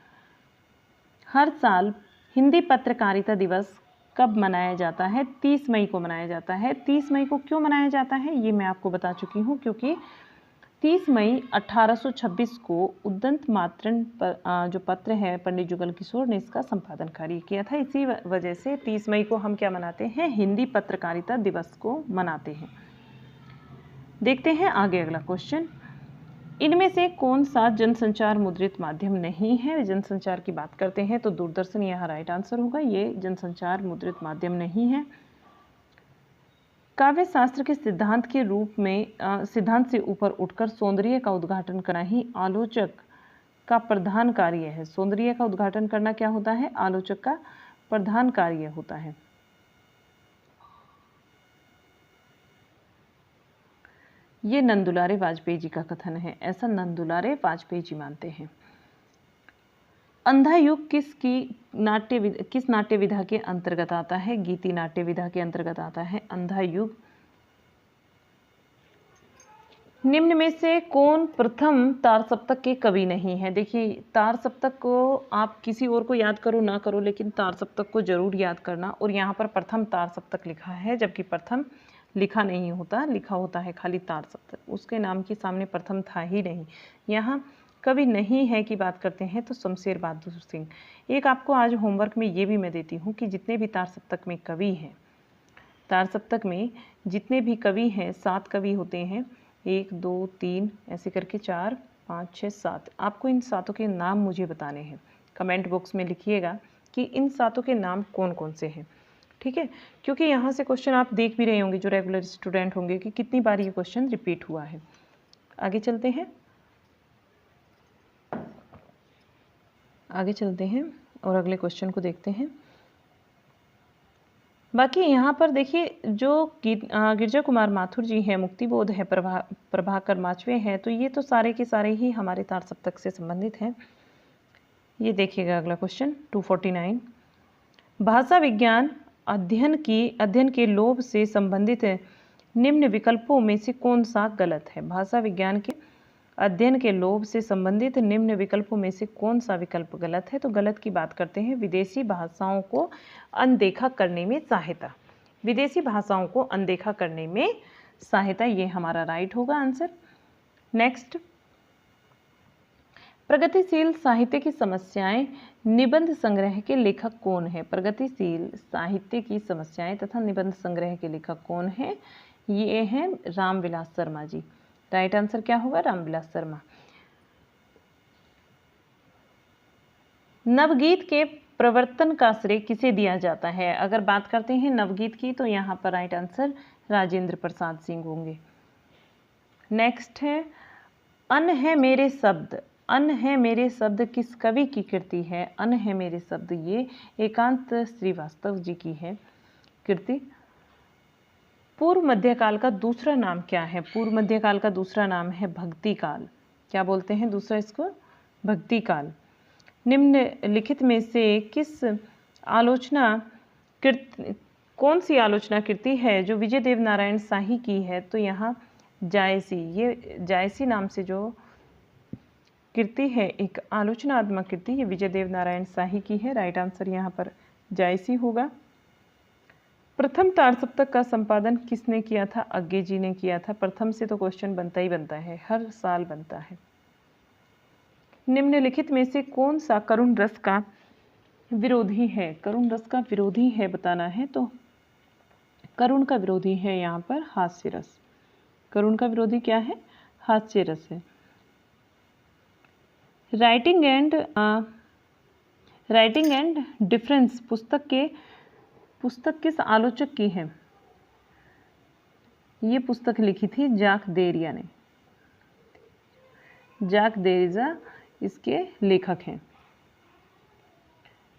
हर साल हिंदी पत्रकारिता दिवस कब मनाया जाता है? 30 मई को मनाया जाता है। 30 मई को क्यों मनाया जाता है ये मैं आपको बता चुकी हूँ, क्योंकि 30 मई 1826 को उद्दंत मातरण पर जो पत्र है पंडित जुगल किशोर ने इसका संपादन कार्य किया था। इसी वजह से 30 मई को हम क्या मनाते हैं? हिंदी पत्रकारिता दिवस को मनाते हैं। देखते हैं आगे अगला क्वेश्चन, इनमें से कौन सा जनसंचार मुद्रित माध्यम नहीं है? जनसंचार की बात करते हैं तो दूरदर्शन यहाँ राइट आंसर होगा, ये जनसंचार मुद्रित माध्यम नहीं है। काव्य शास्त्र के सिद्धांत के रूप में सिद्धांत से ऊपर उठकर सौंदर्य का उद्घाटन करना ही आलोचक का प्रधान कार्य है। सौंदर्य का उद्घाटन करना क्या होता है? आलोचक का प्रधान कार्य होता है। ये नंदुलारे वाजपेयी जी का कथन है, ऐसा नंदुलारे वाजपेयी जी मानते हैं। अंधा युग किस नाट्य विधा के अंतर्गत आता है? गीति नाट्य विधा के अंतर्गत आता है अंधा युग। निम्न में से कौन प्रथम तार सप्तक के कवि नहीं है? देखिए, तार सप्तक को आप किसी और को याद करो ना करो, लेकिन तार सप्तक को जरूर याद करना। और यहाँ पर प्रथम तार सप्तक लिखा है, जबकि प्रथम लिखा नहीं होता, लिखा होता है खाली तार सप्तक। उसके नाम के सामने प्रथम था ही नहीं। यहाँ कवि नहीं है की बात करते हैं तो शमशेर बहादुर सिंह। एक आपको आज होमवर्क में ये भी मैं देती हूँ कि जितने भी तार सप्तक में कवि हैं, तार सप्तक में जितने भी कवि हैं, 7 कवि होते हैं, 1 2 3 ऐसे करके 4 5 6 7। आपको इन 7 के नाम मुझे बताने हैं। कमेंट बॉक्स में लिखिएगा कि इन 7 के नाम कौन कौन से हैं, ठीक है? क्योंकि यहाँ से क्वेश्चन आप देख भी रहे होंगे, जो रेगुलर स्टूडेंट होंगे, कि कितनी बार ये क्वेश्चन रिपीट हुआ है। आगे चलते हैं, आगे चलते हैं और अगले क्वेश्चन को देखते हैं। बाकी यहाँ पर देखिए, जो गिरजा कुमार माथुर जी हैं, मुक्तिबोध है, प्रभाकर माचवे हैं, तो ये तो सारे के सारे ही हमारे तार सप्तक से संबंधित हैं। ये देखिएगा अगला क्वेश्चन 249। भाषा विज्ञान अध्ययन के लोभ से संबंधित निम्न विकल्पों में से कौन सा गलत है? भाषा विज्ञान के अध्ययन के लोभ से संबंधित निम्न विकल्पों में से कौन सा विकल्प गलत है? तो गलत की बात करते हैं, विदेशी भाषाओं को अनदेखा करने में सहायता। विदेशी भाषाओं को अनदेखा करने में सहायता, ये हमारा राइट होगा आंसर। नेक्स्ट, प्रगतिशील साहित्य की समस्याएं निबंध संग्रह के लेखक कौन है? प्रगतिशील साहित्य की समस्याएं तथा निबंध संग्रह के लेखक कौन है? ये हैं रामविलास शर्मा जी। राइट आंसर क्या होगा? रामविलास शर्मा। नवगीत के प्रवर्तन का श्रेय किसे दिया जाता है? अगर बात करते हैं नवगीत की, तो यहाँ पर राइट आंसर राजेंद्र प्रसाद सिंह होंगे। नेक्स्ट है, अन है मेरे शब्द। अन है मेरे शब्द किस कवि की कृति है? अन है मेरे शब्द, ये एकांत श्रीवास्तव जी की है कृति। पूर्व मध्यकाल का दूसरा नाम क्या है? पूर्व मध्यकाल का दूसरा नाम है भक्ति काल। क्या बोलते हैं दूसरा इसको? भक्ति काल। निम्नलिखित में से किस आलोचना कृति, कौन सी आलोचना कृति है जो विजय देव नारायण शाही की है? तो यहाँ जायसी, ये जायसी नाम से जो कृति है, एक आलोचनात्मक कृति, ये विजय देव नारायण शाही की है। राइट आंसर यहाँ पर जायसी होगा। प्रथम तार सप्तक का संपादन किसने किया था? अज्ञे जी ने किया था। प्रथम से तो क्वेश्चन बनता ही बनता है, हर साल बनता है। निम्नलिखित में से कौन सा करुण रस का विरोधी है? करुण रस का विरोधी है बताना है, तो करुण का विरोधी है यहाँ पर हास्य रस। करुण का विरोधी क्या है? हास्य रस है। राइटिंग एंड डिफरेंस पुस्तक किस आलोचक की है? ये पुस्तक लिखी थी जाक देरिया ने। जाक देरिया इसके लेखक हैं।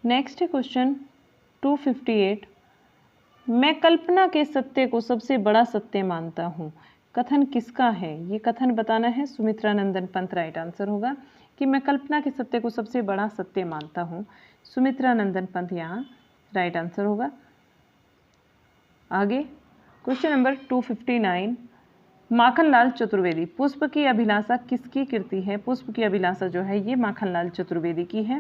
Next question 258। मैं कल्पना के सत्य को सबसे बड़ा सत्य मानता हूँ, कथन किसका है? ये कथन बताना है, सुमित्रा नंदन पंत। राइट आंसर होगा कि मैं कल्पना के सत्य को सबसे बड़ा सत्य मानता हूँ, सुमित्रा नंदन पंत यहाँ राइट आंसर होगा। आगे क्वेश्चन नंबर 259। माखनलाल चतुर्वेदी। पुष्प की अभिलाषा किसकी कृति है? पुष्प की अभिलाषा जो है ये माखनलाल चतुर्वेदी की है।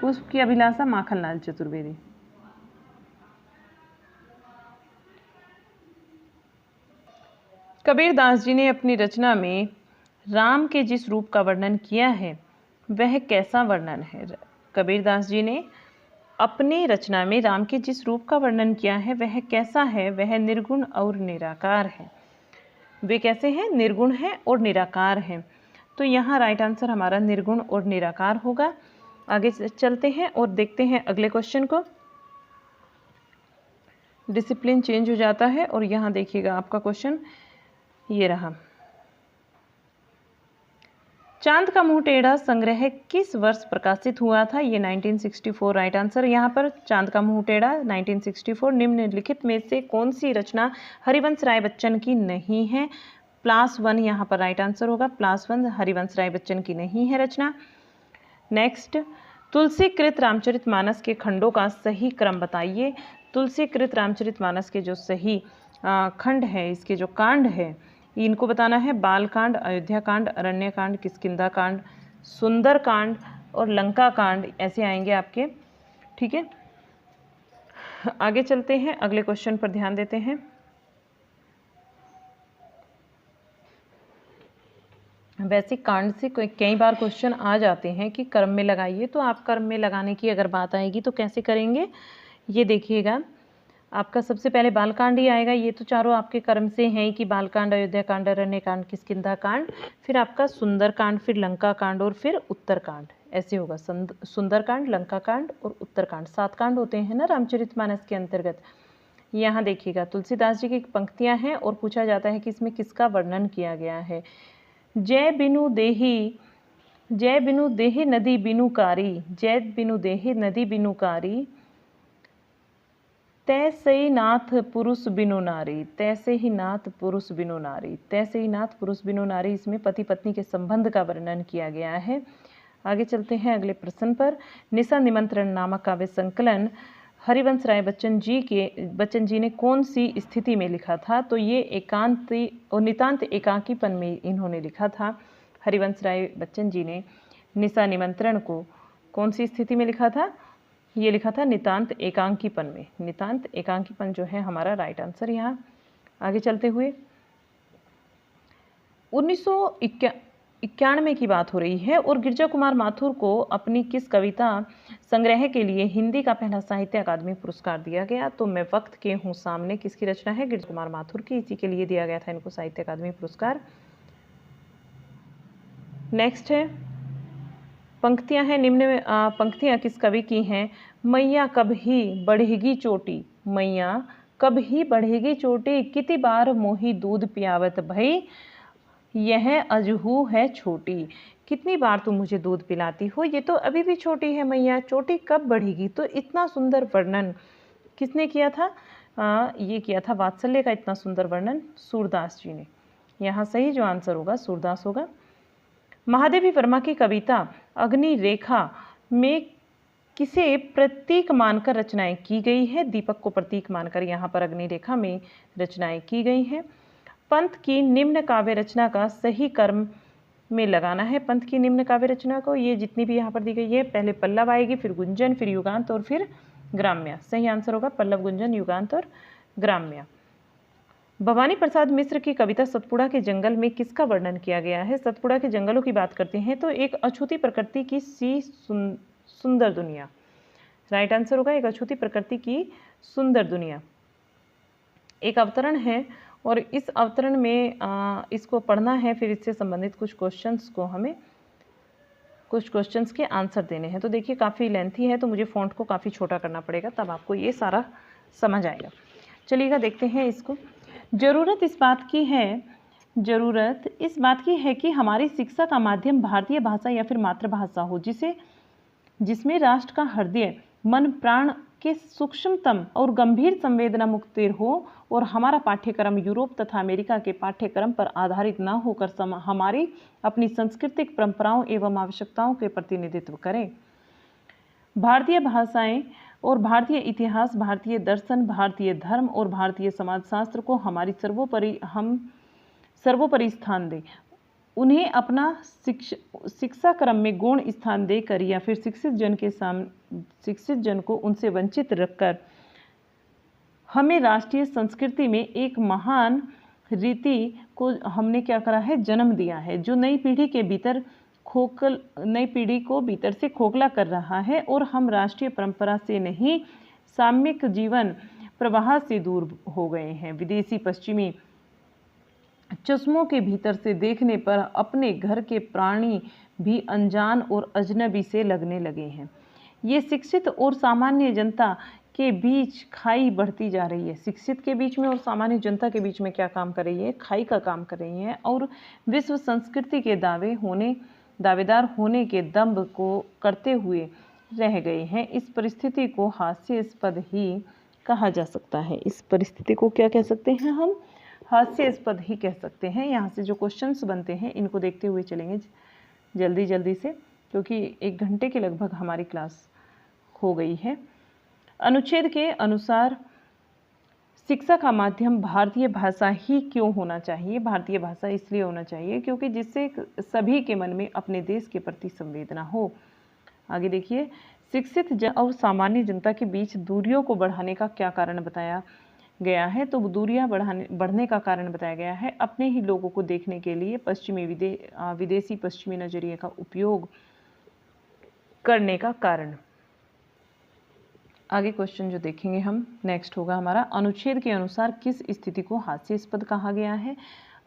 पुष्प की अभिलाषा माखनलाल चतुर्वेदी। कबीरदास जी ने अपनी रचना में राम के जिस रूप का वर्णन किया है वह कैसा वर्णन है? कबीरदास जी ने अपनी रचना में राम के जिस रूप का वर्णन किया है वह कैसा है? वह निर्गुण और निराकार है। वे कैसे हैं? निर्गुण है और निराकार है। तो यहाँ राइट आंसर हमारा निर्गुण और निराकार होगा। आगे चलते हैं और देखते हैं अगले क्वेश्चन को। डिसिप्लिन चेंज हो जाता है। और यहाँ देखिएगा आपका क्वेश्चन ये रहा, चांद का मुंह टेढ़ा संग्रह किस वर्ष प्रकाशित हुआ था? ये 1964 राइट आंसर। यहाँ पर चांद का मुंह टेढ़ा 1964। निम्नलिखित में से कौन सी रचना हरिवंश राय बच्चन की नहीं है? +1 यहाँ पर राइट आंसर होगा। +1 हरिवंश राय बच्चन की नहीं है रचना। नेक्स्ट, तुलसीकृत रामचरितमानस के खंडों का सही क्रम बताइए। तुलसीकृत रामचरितमानस के जो सही खंड है, इसके जो कांड है, इनको बताना है। बालकांड, अयोध्या कांड, अरण्य कांड, किष्किंधा कांड, सुंदर कांड और लंका कांड, ऐसे आएंगे आपके। ठीक है, आगे चलते हैं, अगले क्वेश्चन पर ध्यान देते हैं। वैसे कांड से कई बार क्वेश्चन आ जाते हैं कि कर्म में लगाइए, तो आप कर्म में लगाने की अगर बात आएगी तो कैसे करेंगे, ये देखिएगा। आपका सबसे पहले बालकांड ही आएगा। ये तो चारों आपके कर्म से हैं कि बालकांड, अयोध्या कांड, अरण्य कांड, किष्किंधा कांड, फिर आपका सुंदर कांड, फिर लंका कांड और फिर उत्तर कांड, ऐसे होगा। सुंदर कांड, लंका कांड और उत्तर कांड, 7 कांड होते हैं ना रामचरितमानस के अंतर्गत। यहाँ देखिएगा, तुलसीदास जी की पंक्तियाँ हैं और पूछा जाता है कि इसमें किसका वर्णन किया गया है। जय बिनु देहि नदी बिनुकारी, जय बिनु देहि नदी बिनुकारी, तैसे ही नाथ पुरुष बिनु नारी, तैसे ही नाथ पुरुष बिनु नारी, तैसे ही नाथ पुरुष बिनु नारी, इसमें पति पत्नी के संबंध का वर्णन किया गया है। आगे चलते हैं अगले प्रश्न पर। निशा निमंत्रण नामक काव्य संकलन हरिवंश राय बच्चन जी ने कौन सी स्थिति में लिखा था? तो ये एकांत और नितांत एकाकीपन में इन्होंने लिखा था। हरिवंश राय बच्चन जी ने निशा निमंत्रण को कौन सी स्थिति में लिखा था? ये लिखा था नितांत एकांकीपन में। नितांत एकांकीपन जो है हमारा राइट आंसर। यहाँ आगे चलते हुए 1991 की बात हो रही है और गिरजा कुमार माथुर को अपनी किस कविता संग्रह के लिए हिंदी का पहला साहित्य अकादमी पुरस्कार दिया गया? तो मैं वक्त के हूँ सामने किसकी रचना है? गिरजा कुमार माथुर की, इसी के लिए दिया गया था इनको साहित्य अकादमी पुरस्कार। नेक्स्ट है, पंक्तियां हैं, निम्न में पंक्तियां किस कवि की हैं? मैया कब ही बढ़ेगी चोटी, मैया कब ही बढ़ेगी चोटी, कितनी बार मोही दूध पियावत भई, यह अजहू है छोटी, कितनी बार तुम मुझे दूध पिलाती हो, ये तो अभी भी छोटी है मैया, चोटी कब बढ़ेगी। तो इतना सुंदर वर्णन किसने किया था? ये किया था वात्सल्य का इतना सुंदर वर्णन सूरदास जी ने। यहाँ सही जो आंसर होगा सूरदास होगा। महादेवी वर्मा की कविता अग्नि रेखा में किसे प्रतीक मानकर रचनाएं की गई है? दीपक को प्रतीक मानकर यहाँ पर अग्नि रेखा में रचनाएं की गई हैं। पंत की निम्न काव्य रचना का सही क्रम में लगाना है। पंत की निम्न काव्य रचना को, ये जितनी भी यहाँ पर दी गई है, पहले पल्लव आएगी, फिर गुंजन, फिर युगांत और फिर ग्राम्य। सही आंसर होगा पल्लव, गुंजन, युगांत और ग्राम्य। भवानी प्रसाद मिश्र की कविता सतपुड़ा के जंगल में किसका वर्णन किया गया है? सतपुड़ा के जंगलों की बात करते हैं तो एक अछूती प्रकृति की सी सुंदर दुनिया, राइट आंसर होगा। एक अछूती प्रकृति की सुंदर दुनिया एक अवतरण है और इस अवतरण में इसको पढ़ना है, फिर इससे संबंधित कुछ क्वेश्चंस के आंसर देने हैं। तो देखिए काफ़ी लेंथी है तो मुझे फ़ॉन्ट को काफ़ी छोटा करना पड़ेगा, तब आपको ये सारा समझ आएगा। चलिएगा देखते हैं इसको। ज़रूरत इस बात की है कि हमारी शिक्षा का माध्यम भारतीय भाषा या फिर मातृभाषा हो, जिसमें राष्ट्र का हृदय, मन, प्राण के सूक्ष्मतम और गंभीर संवेदना मुक्त हो और हमारा पाठ्यक्रम यूरोप तथा अमेरिका के पाठ्यक्रम पर आधारित न होकर हमारी अपनी सांस्कृतिक परंपराओं एवं आवश्यकताओं के प्रतिनिधित्व करे। भारतीय भाषाएं और भारतीय इतिहास, भारतीय दर्शन, भारतीय धर्म और भारतीय समाजशास्त्र को हम सर्वोपरि स्थान दें। उन्हें अपना शिक्षा क्रम में गौण स्थान देकर या फिर शिक्षित जन को उनसे वंचित रखकर हमें राष्ट्रीय संस्कृति में एक महान रीति को हमने क्या करा है? जन्म दिया है, जो नई पीढ़ी को भीतर से खोखला कर रहा है और हम राष्ट्रीय परंपरा से नहीं साम्यक जीवन प्रवाह से दूर हो गए हैं। विदेशी पश्चिमी चश्मों के भीतर से देखने पर अपने घर के प्राणी भी अनजान और अजनबी से लगने लगे हैं। ये शिक्षित और सामान्य जनता के बीच खाई बढ़ती जा रही है। शिक्षित के बीच में और सामान्य जनता के बीच में क्या काम कर रही है? खाई का काम कर रही है। और विश्व संस्कृति के दावेदार होने के दंभ को करते हुए रह गए हैं। इस परिस्थिति को हास्यास्पद ही कहा जा सकता है। इस परिस्थिति को क्या कह सकते हैं हम? हास्यास्पद ही कह सकते हैं। यहाँ से जो क्वेश्चंस बनते हैं इनको देखते हुए चलेंगे जल्दी जल्दी से, क्योंकि 1 घंटे के लगभग हमारी क्लास हो गई है। अनुच्छेद के अनुसार शिक्षा का माध्यम भारतीय भाषा ही क्यों होना चाहिए? भारतीय भाषा इसलिए होना चाहिए क्योंकि जिससे सभी के मन में अपने देश के प्रति संवेदना हो। आगे देखिए, शिक्षित जन और सामान्य जनता के बीच दूरियों को बढ़ाने का क्या कारण बताया गया है? तो दूरियां बढ़ने का कारण बताया गया है अपने ही लोगों को देखने के लिए विदेशी पश्चिमी नजरिए का उपयोग करने का कारण। आगे क्वेश्चन जो देखेंगे हम नेक्स्ट होगा हमारा, अनुच्छेद के अनुसार किस स्थिति को हास्यास्पद कहा गया है?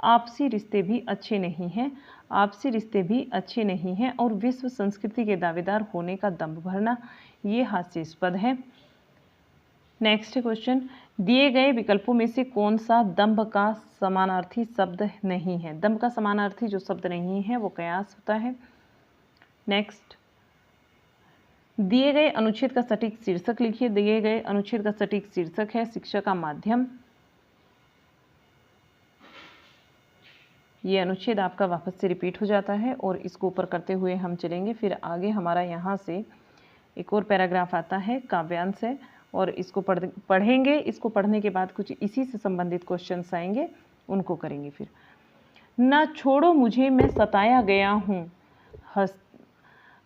आपसी रिश्ते भी अच्छे नहीं हैं, आपसी रिश्ते भी अच्छे नहीं हैं और विश्व संस्कृति के दावेदार होने का दंभ भरना, ये हास्यास्पद है। नेक्स्ट क्वेश्चन, दिए गए विकल्पों में से कौन सा दंभ का समानार्थी शब्द नहीं है? दंभ का समानार्थी जो शब्द नहीं है वो कयास होता है। नेक्स्ट, दिए गए अनुच्छेद का सटीक शीर्षक लिखिए। दिए गए अनुच्छेद का सटीक शीर्षक है शिक्षा का माध्यम। ये अनुच्छेद आपका वापस से रिपीट हो जाता है और इसको ऊपर करते हुए हम चलेंगे। फिर आगे हमारा यहाँ से एक और पैराग्राफ आता है, काव्यांश है, और इसको पढ़ेंगे। इसको पढ़ने के बाद कुछ इसी से संबंधित क्वेश्चंस आएंगे, उनको करेंगे। फिर, ना छोड़ो मुझे मैं सताया गया हूँ,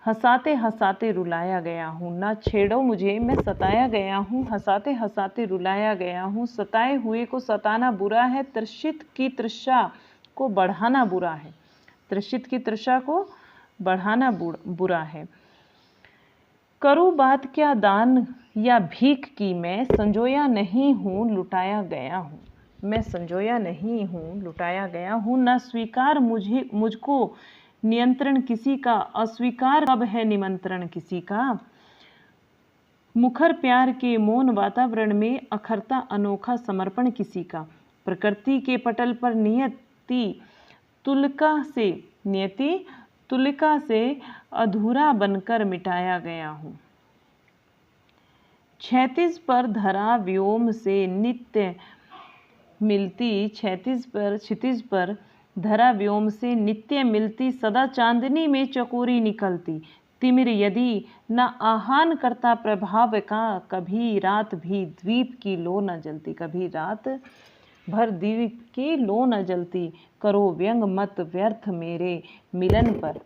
हंसाते हंसाते रुलाया गया हूँ। ना छेड़ो मुझे मैं सताया गया हूँ, हंसाते हंसाते रुलाया गया हूँ। सताए हुए को सताना बुरा है, तृषित की तृषा को बढ़ाना बुरा है। तृषित की तृषा को बढ़ाना बुरा है। करूँ बात क्या दान या भीख की, मैं संजोया नहीं हूँ लुटाया गया हूँ। मैं संजोया नहीं हूँ लुटाया गया हूँ। न स्वीकार मुझको नियंत्रण किसी का, अस्वीकार कब है निमंत्रण किसी का। मुखर प्यार के मौन वातावरण में अखरता अनोखा समर्पण किसी का। प्रकृति के पटल पर नियति तुलिका से अधूरा बनकर मिटाया गया हूँ। क्षैतिज पर धरा व्योम से नित्य मिलती, क्षितिज पर धरा व्योम से नित्य मिलती, सदा चांदनी में चकोरी निकलती। तिमिर यदि न आहान करता प्रभाव का, कभी रात भी द्वीप की लो न जलती। कभी रात भर द्वीप की लो न जलती। करो व्यंग मत व्यर्थ मेरे मिलन पर,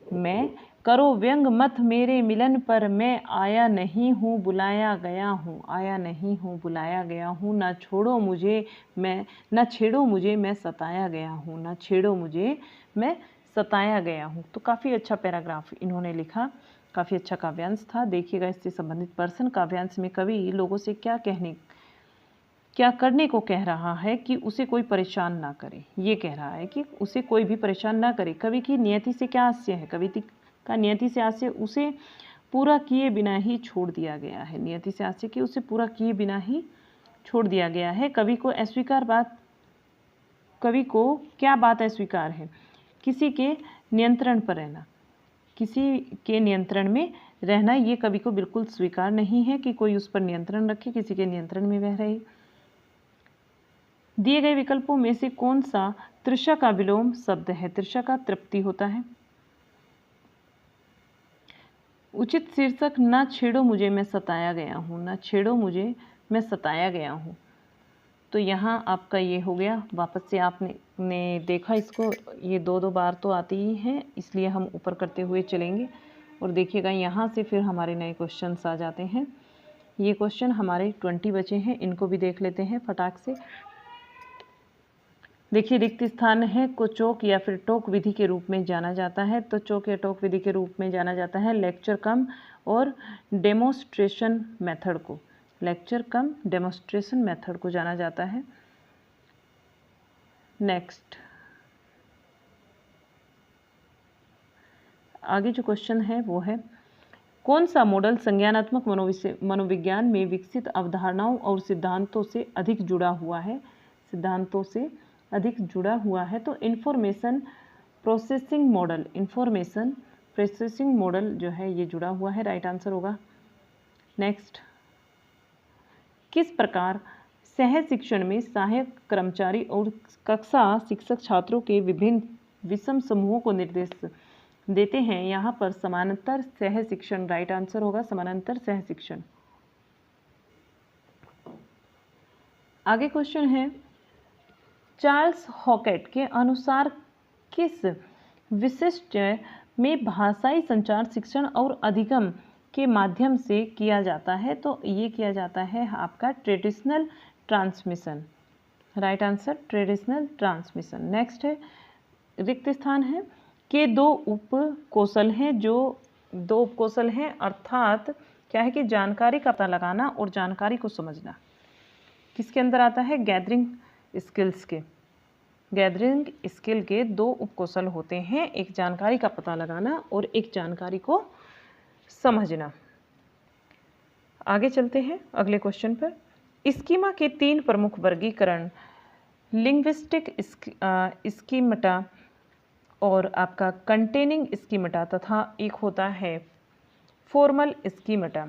मैं करो व्यंग मत मेरे मिलन पर, मैं आया नहीं हूँ बुलाया गया हूँ। आया नहीं हूँ बुलाया गया हूँ। ना छेड़ो मुझे मैं सताया गया हूँ। ना छेड़ो मुझे मैं सताया गया हूँ। तो काफ़ी अच्छा पैराग्राफ इन्होंने लिखा, काफ़ी अच्छा काव्यांश था। देखिएगा इससे संबंधित पर्सन काव्यांश में कवि लोगों से क्या करने को कह रहा है कि उसे कोई परेशान ना करे। ये कह रहा है कि उसे कोई भी परेशान ना करे। कवि की नियति से क्या आशय है? कवि का नियति से आशय उसे पूरा किए बिना ही छोड़ दिया गया है। नियति से आशय कि उसे पूरा किए बिना ही छोड़ दिया गया है। कवि को क्या बात अस्वीकार है? किसी के नियंत्रण पर रहना, किसी के नियंत्रण में रहना, ये कवि को बिल्कुल स्वीकार नहीं है कि कोई उस पर नियंत्रण रखे, किसी के नियंत्रण में वह रहे। दिए गए विकल्पों में से कौन सा तृषा का विलोम शब्द है? तृषा का तृप्ति होता है। उचित शीर्षक, ना छेड़ो मुझे मैं सताया गया हूँ। ना छेड़ो मुझे मैं सताया गया हूँ। तो यहाँ आपका ये हो गया। वापस से आपने देखा इसको, ये दो बार तो आती ही हैं, इसलिए हम ऊपर करते हुए चलेंगे। और देखिएगा यहाँ से फिर हमारे नए क्वेश्चंस आ जाते हैं। ये क्वेश्चन हमारे 20 बचे हैं, इनको भी देख लेते हैं फटाक से। देखिए, रिक्त स्थान है को चौक या फिर टोक विधि के रूप में जाना जाता है। तो चौक या टोक विधि के रूप में जाना जाता है लेक्चर कम और डेमोस्ट्रेशन मेथड को। लेक्चर कम डेमोस्ट्रेशन मेथड को जाना जाता है। नेक्स्ट, आगे जो क्वेश्चन है वो है, कौन सा मॉडल संज्ञानात्मक मनोविज्ञान में विकसित अवधारणाओं और सिद्धांतों से अधिक जुड़ा हुआ है? सिद्धांतों से अधिक जुड़ा हुआ है तो इंफॉर्मेशन प्रोसेसिंग मॉडल जो है ये जुड़ा हुआ है, राइट आंसर होगा। नेक्स्ट, किस प्रकार सह शिक्षण में सहायक कर्मचारी और कक्षा शिक्षक छात्रों के विभिन्न विषम समूहों को निर्देश देते हैं? यहाँ पर समानांतर सह शिक्षण राइट आंसर होगा, समानांतर सह शिक्षण। आगे क्वेश्चन है, चार्ल्स हॉकेट के अनुसार किस विशिष्ट में भाषाई संचार शिक्षण और अधिगम के माध्यम से किया जाता है? तो ये किया जाता है आपका traditional transmission, right answer traditional transmission. Next है, रिक्त स्थान है के दो उप कौशल हैं अर्थात क्या है कि जानकारी का पता लगाना और जानकारी को समझना। किसके अंदर आता है? गैदरिंग स्किल के दो उपकौशल होते हैं, एक जानकारी का पता लगाना और एक जानकारी को समझना। आगे चलते हैं अगले क्वेश्चन पर। स्कीमा के 3 प्रमुख वर्गीकरण लिंग्विस्टिक स्कीमेटा और आपका कंटेनिंग स्कीमेटा तथा एक होता है फॉर्मल स्कीमेटा।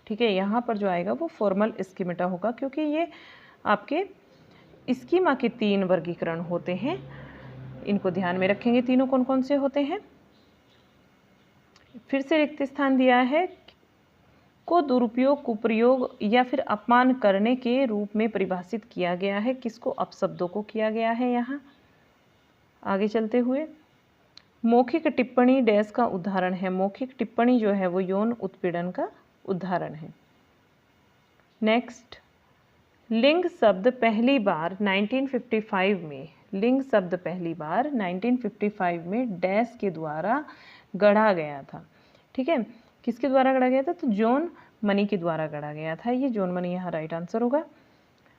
ठीक है, यहाँ पर जो आएगा वो फॉर्मल स्कीमेटा होगा क्योंकि ये आपके स्कीमा के 3 वर्गीकरण होते हैं। इनको ध्यान में रखेंगे, तीनों कौन कौन से होते हैं। फिर से रिक्त स्थान दिया है को दुरुपयोग, कुप्रयोग या फिर अपमान करने के रूप में परिभाषित किया गया है। किसको? अपशब्दों को किया गया है यहाँ। आगे चलते हुए, मौखिक टिप्पणी डैश का उदाहरण है। मौखिक टिप्पणी जो है वो यौन उत्पीड़न का उदाहरण है। नेक्स्ट, लिंग शब्द पहली बार 1955 में डैश के द्वारा गढ़ा गया था। ठीक है, किसके द्वारा गढ़ा गया था? तो जॉन मनी के द्वारा गढ़ा गया था। ये जॉन मनी यहाँ राइट आंसर होगा।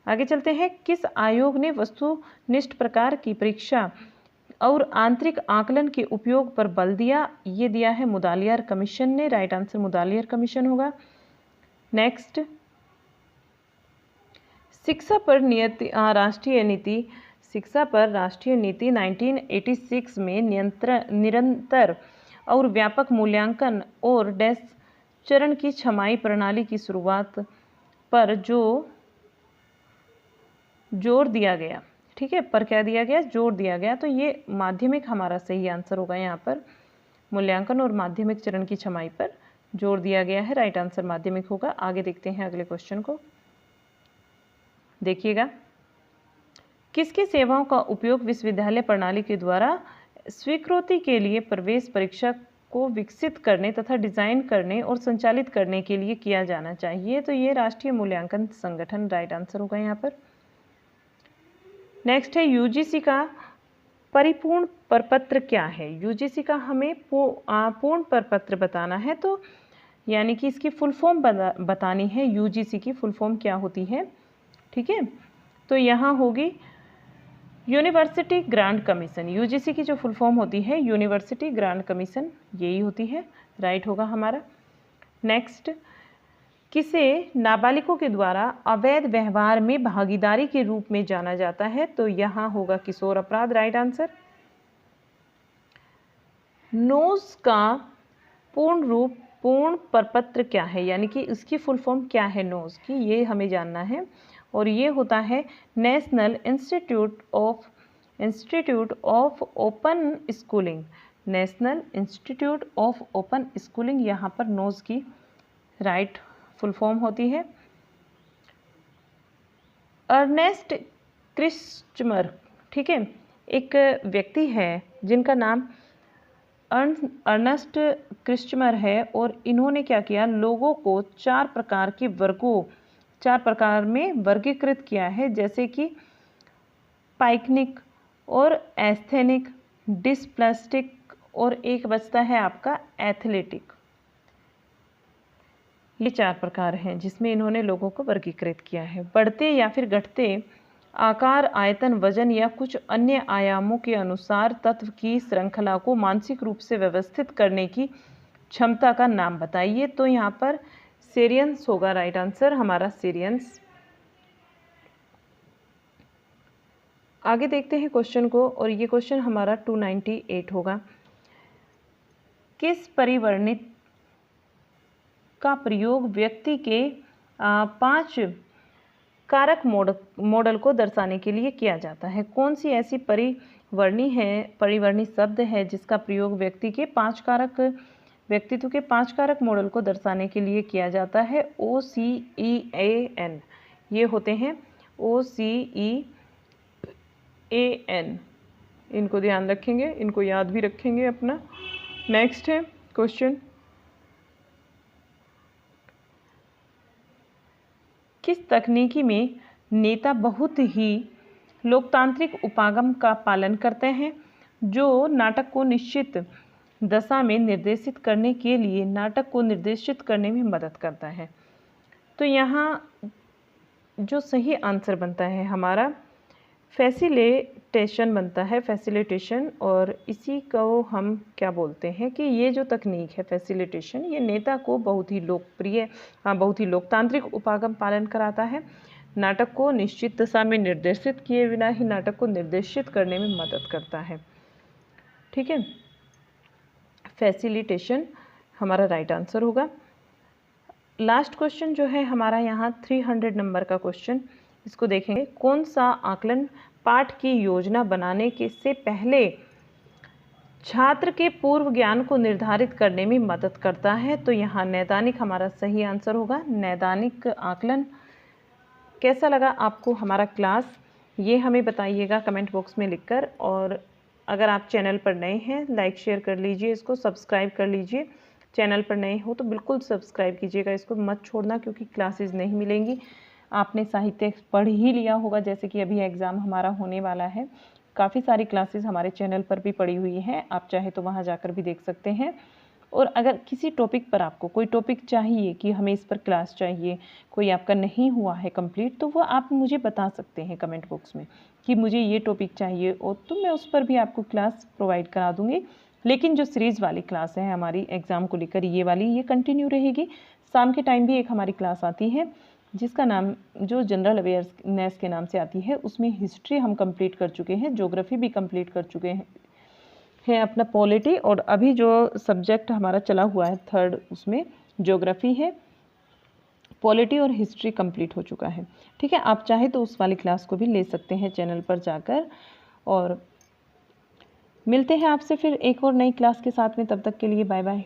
आगे चलते हैं, किस आयोग ने वस्तुनिष्ठ प्रकार की परीक्षा और आंतरिक आकलन के उपयोग पर बल दिया? ये दिया है मुदालियर कमीशन ने, राइट आंसर मुदालियर कमीशन होगा। नेक्स्ट, शिक्षा पर राष्ट्रीय नीति 1986 में निरंतर और व्यापक मूल्यांकन और डैश चरण की छमाई प्रणाली की शुरुआत पर जोर दिया गया। ठीक है, पर क्या दिया गया? जोर दिया गया। तो ये माध्यमिक हमारा सही आंसर होगा। यहाँ पर मूल्यांकन और माध्यमिक चरण की छमाई पर जोर दिया गया है, राइट आंसर माध्यमिक होगा। आगे देखते हैं अगले क्वेश्चन को, देखिएगा। किसकी सेवाओं का उपयोग विश्वविद्यालय प्रणाली के द्वारा स्वीकृति के लिए प्रवेश परीक्षा को विकसित करने तथा डिजाइन करने और संचालित करने के लिए किया जाना चाहिए? तो ये राष्ट्रीय मूल्यांकन संगठन राइट आंसर होगा यहाँ पर। नेक्स्ट है, यूजीसी का परिपूर्ण प्रपत्र क्या है? यूजीसी का हमें पूर्ण प्रपत्र बताना है, तो यानी कि इसकी फुल फॉर्म बतानी है। यूजीसी की फुल फॉर्म क्या होती है? ठीक है, तो यहाँ होगी यूनिवर्सिटी ग्रांट कमीशन। यूजीसी की जो फुल फॉर्म होती है यूनिवर्सिटी ग्रांट कमीशन, यही होती है, राइट होगा हमारा। नेक्स्ट, किसे नाबालिगों के द्वारा अवैध व्यवहार में भागीदारी के रूप में जाना जाता है? तो यहाँ होगा किशोर अपराध, राइट आंसर। नोज का पूर्ण प्रपत्र क्या है, यानी कि इसकी फुल फॉर्म क्या है नोज की, ये हमें जानना है। और ये होता है national institute of open schooling. National institute of open schooling यहाँ पर नोज की राइट फुल फॉर्म होती है। अर्नेस्ट क्रिस्चमर, ठीक है, एक व्यक्ति है जिनका नाम अर्नेस्ट क्रिस्चमर है और इन्होंने क्या किया, लोगों को 4 प्रकार में वर्गीकृत किया है, जैसे कि पाइकनिक और एस्थेनिक, डिस्प्लास्टिक और एक बचता है आपका एथलेटिक। ये 4 प्रकार हैं जिसमें इन्होंने लोगों को वर्गीकृत किया है। बढ़ते या फिर घटते आकार, आयतन, वजन या कुछ अन्य आयामों के अनुसार तत्व की श्रृंखला को मानसिक रूप से व्यवस्थित करने की क्षमता का नाम बताइए। तो यहाँ पर सेरियंस होगा राइट आंसर हमारा, सेरियंस। आगे देखते हैं क्वेश्चन को, और ये क्वेश्चन हमारा 298 होगा। किस परिवर्णित का प्रयोग व्यक्ति के 5 कारक मॉडल को दर्शाने के लिए किया जाता है? कौन सी ऐसी परिवर्णी शब्द है जिसका प्रयोग व्यक्तित्व के 5 कारक मॉडल को दर्शाने के लिए किया जाता है? OCEAN, ये होते हैं OCEAN, इनको ध्यान रखेंगे, इनको याद भी रखेंगे अपना। नेक्स्ट है क्वेश्चन, किस तकनीकी में नेता बहुत ही लोकतांत्रिक उपागम का पालन करते हैं जो नाटक को निश्चित दशा में निर्देशित करने के लिए नाटक को निर्देशित करने में मदद करता है? तो यहाँ जो सही आंसर बनता है हमारा फैसिलिटेशन बनता है, फैसिलिटेशन। और इसी को हम क्या बोलते हैं कि ये जो तकनीक है फैसिलिटेशन, ये नेता को बहुत ही लोकतांत्रिक उपागम पालन कराता है। नाटक को निश्चित दिशा में निर्देशित किए बिना ही नाटक को निर्देशित करने में मदद करता है। ठीक है, फैसिलिटेशन हमारा राइट आंसर होगा। लास्ट क्वेश्चन जो है हमारा यहाँ 300 नंबर का क्वेश्चन, इसको देखेंगे। कौन सा आकलन पाठ की योजना बनाने के से पहले छात्र के पूर्व ज्ञान को निर्धारित करने में मदद करता है? तो यहाँ नैदानिक हमारा सही आंसर होगा, नैदानिक आकलन। कैसा लगा आपको हमारा क्लास, ये हमें बताइएगा कमेंट बॉक्स में लिखकर। और अगर आप चैनल पर नए हैं, लाइक शेयर कर लीजिए, इसको सब्सक्राइब कर लीजिए। चैनल पर नए हो तो बिल्कुल सब्सक्राइब कीजिएगा, इसको मत छोड़ना, क्योंकि क्लासेस नहीं मिलेंगी। आपने साहित्य पढ़ ही लिया होगा, जैसे कि अभी एग्ज़ाम हमारा होने वाला है। काफ़ी सारी क्लासेस हमारे चैनल पर भी पड़ी हुई हैं, आप चाहे तो वहाँ जाकर भी देख सकते हैं। और अगर किसी टॉपिक पर आपको कोई टॉपिक चाहिए कि हमें इस पर क्लास चाहिए, कोई आपका नहीं हुआ है कंप्लीट, तो वो आप मुझे बता सकते हैं कमेंट बॉक्स में कि मुझे ये टॉपिक चाहिए, और तो मैं उस पर भी आपको क्लास प्रोवाइड करा दूँगी। लेकिन जो सीरीज़ वाली क्लास है हमारी एग्ज़ाम को लेकर, ये वाली ये कंटिन्यू रहेगी। शाम के टाइम भी एक हमारी क्लास आती है जिसका नाम जो जनरल अवेयरनेस के नाम से आती है, उसमें हिस्ट्री हम कंप्लीट कर चुके हैं, ज्योग्राफी भी कंप्लीट कर चुके हैं अपना पॉलिटी, और अभी जो सब्जेक्ट हमारा चला हुआ है 3rd, उसमें ज्योग्राफी है, पॉलिटी और हिस्ट्री कंप्लीट हो चुका है। ठीक है, आप चाहे तो उस वाली क्लास को भी ले सकते हैं चैनल पर जाकर। और मिलते हैं आपसे फिर एक और नई क्लास के साथ में, तब तक के लिए बाय बाय।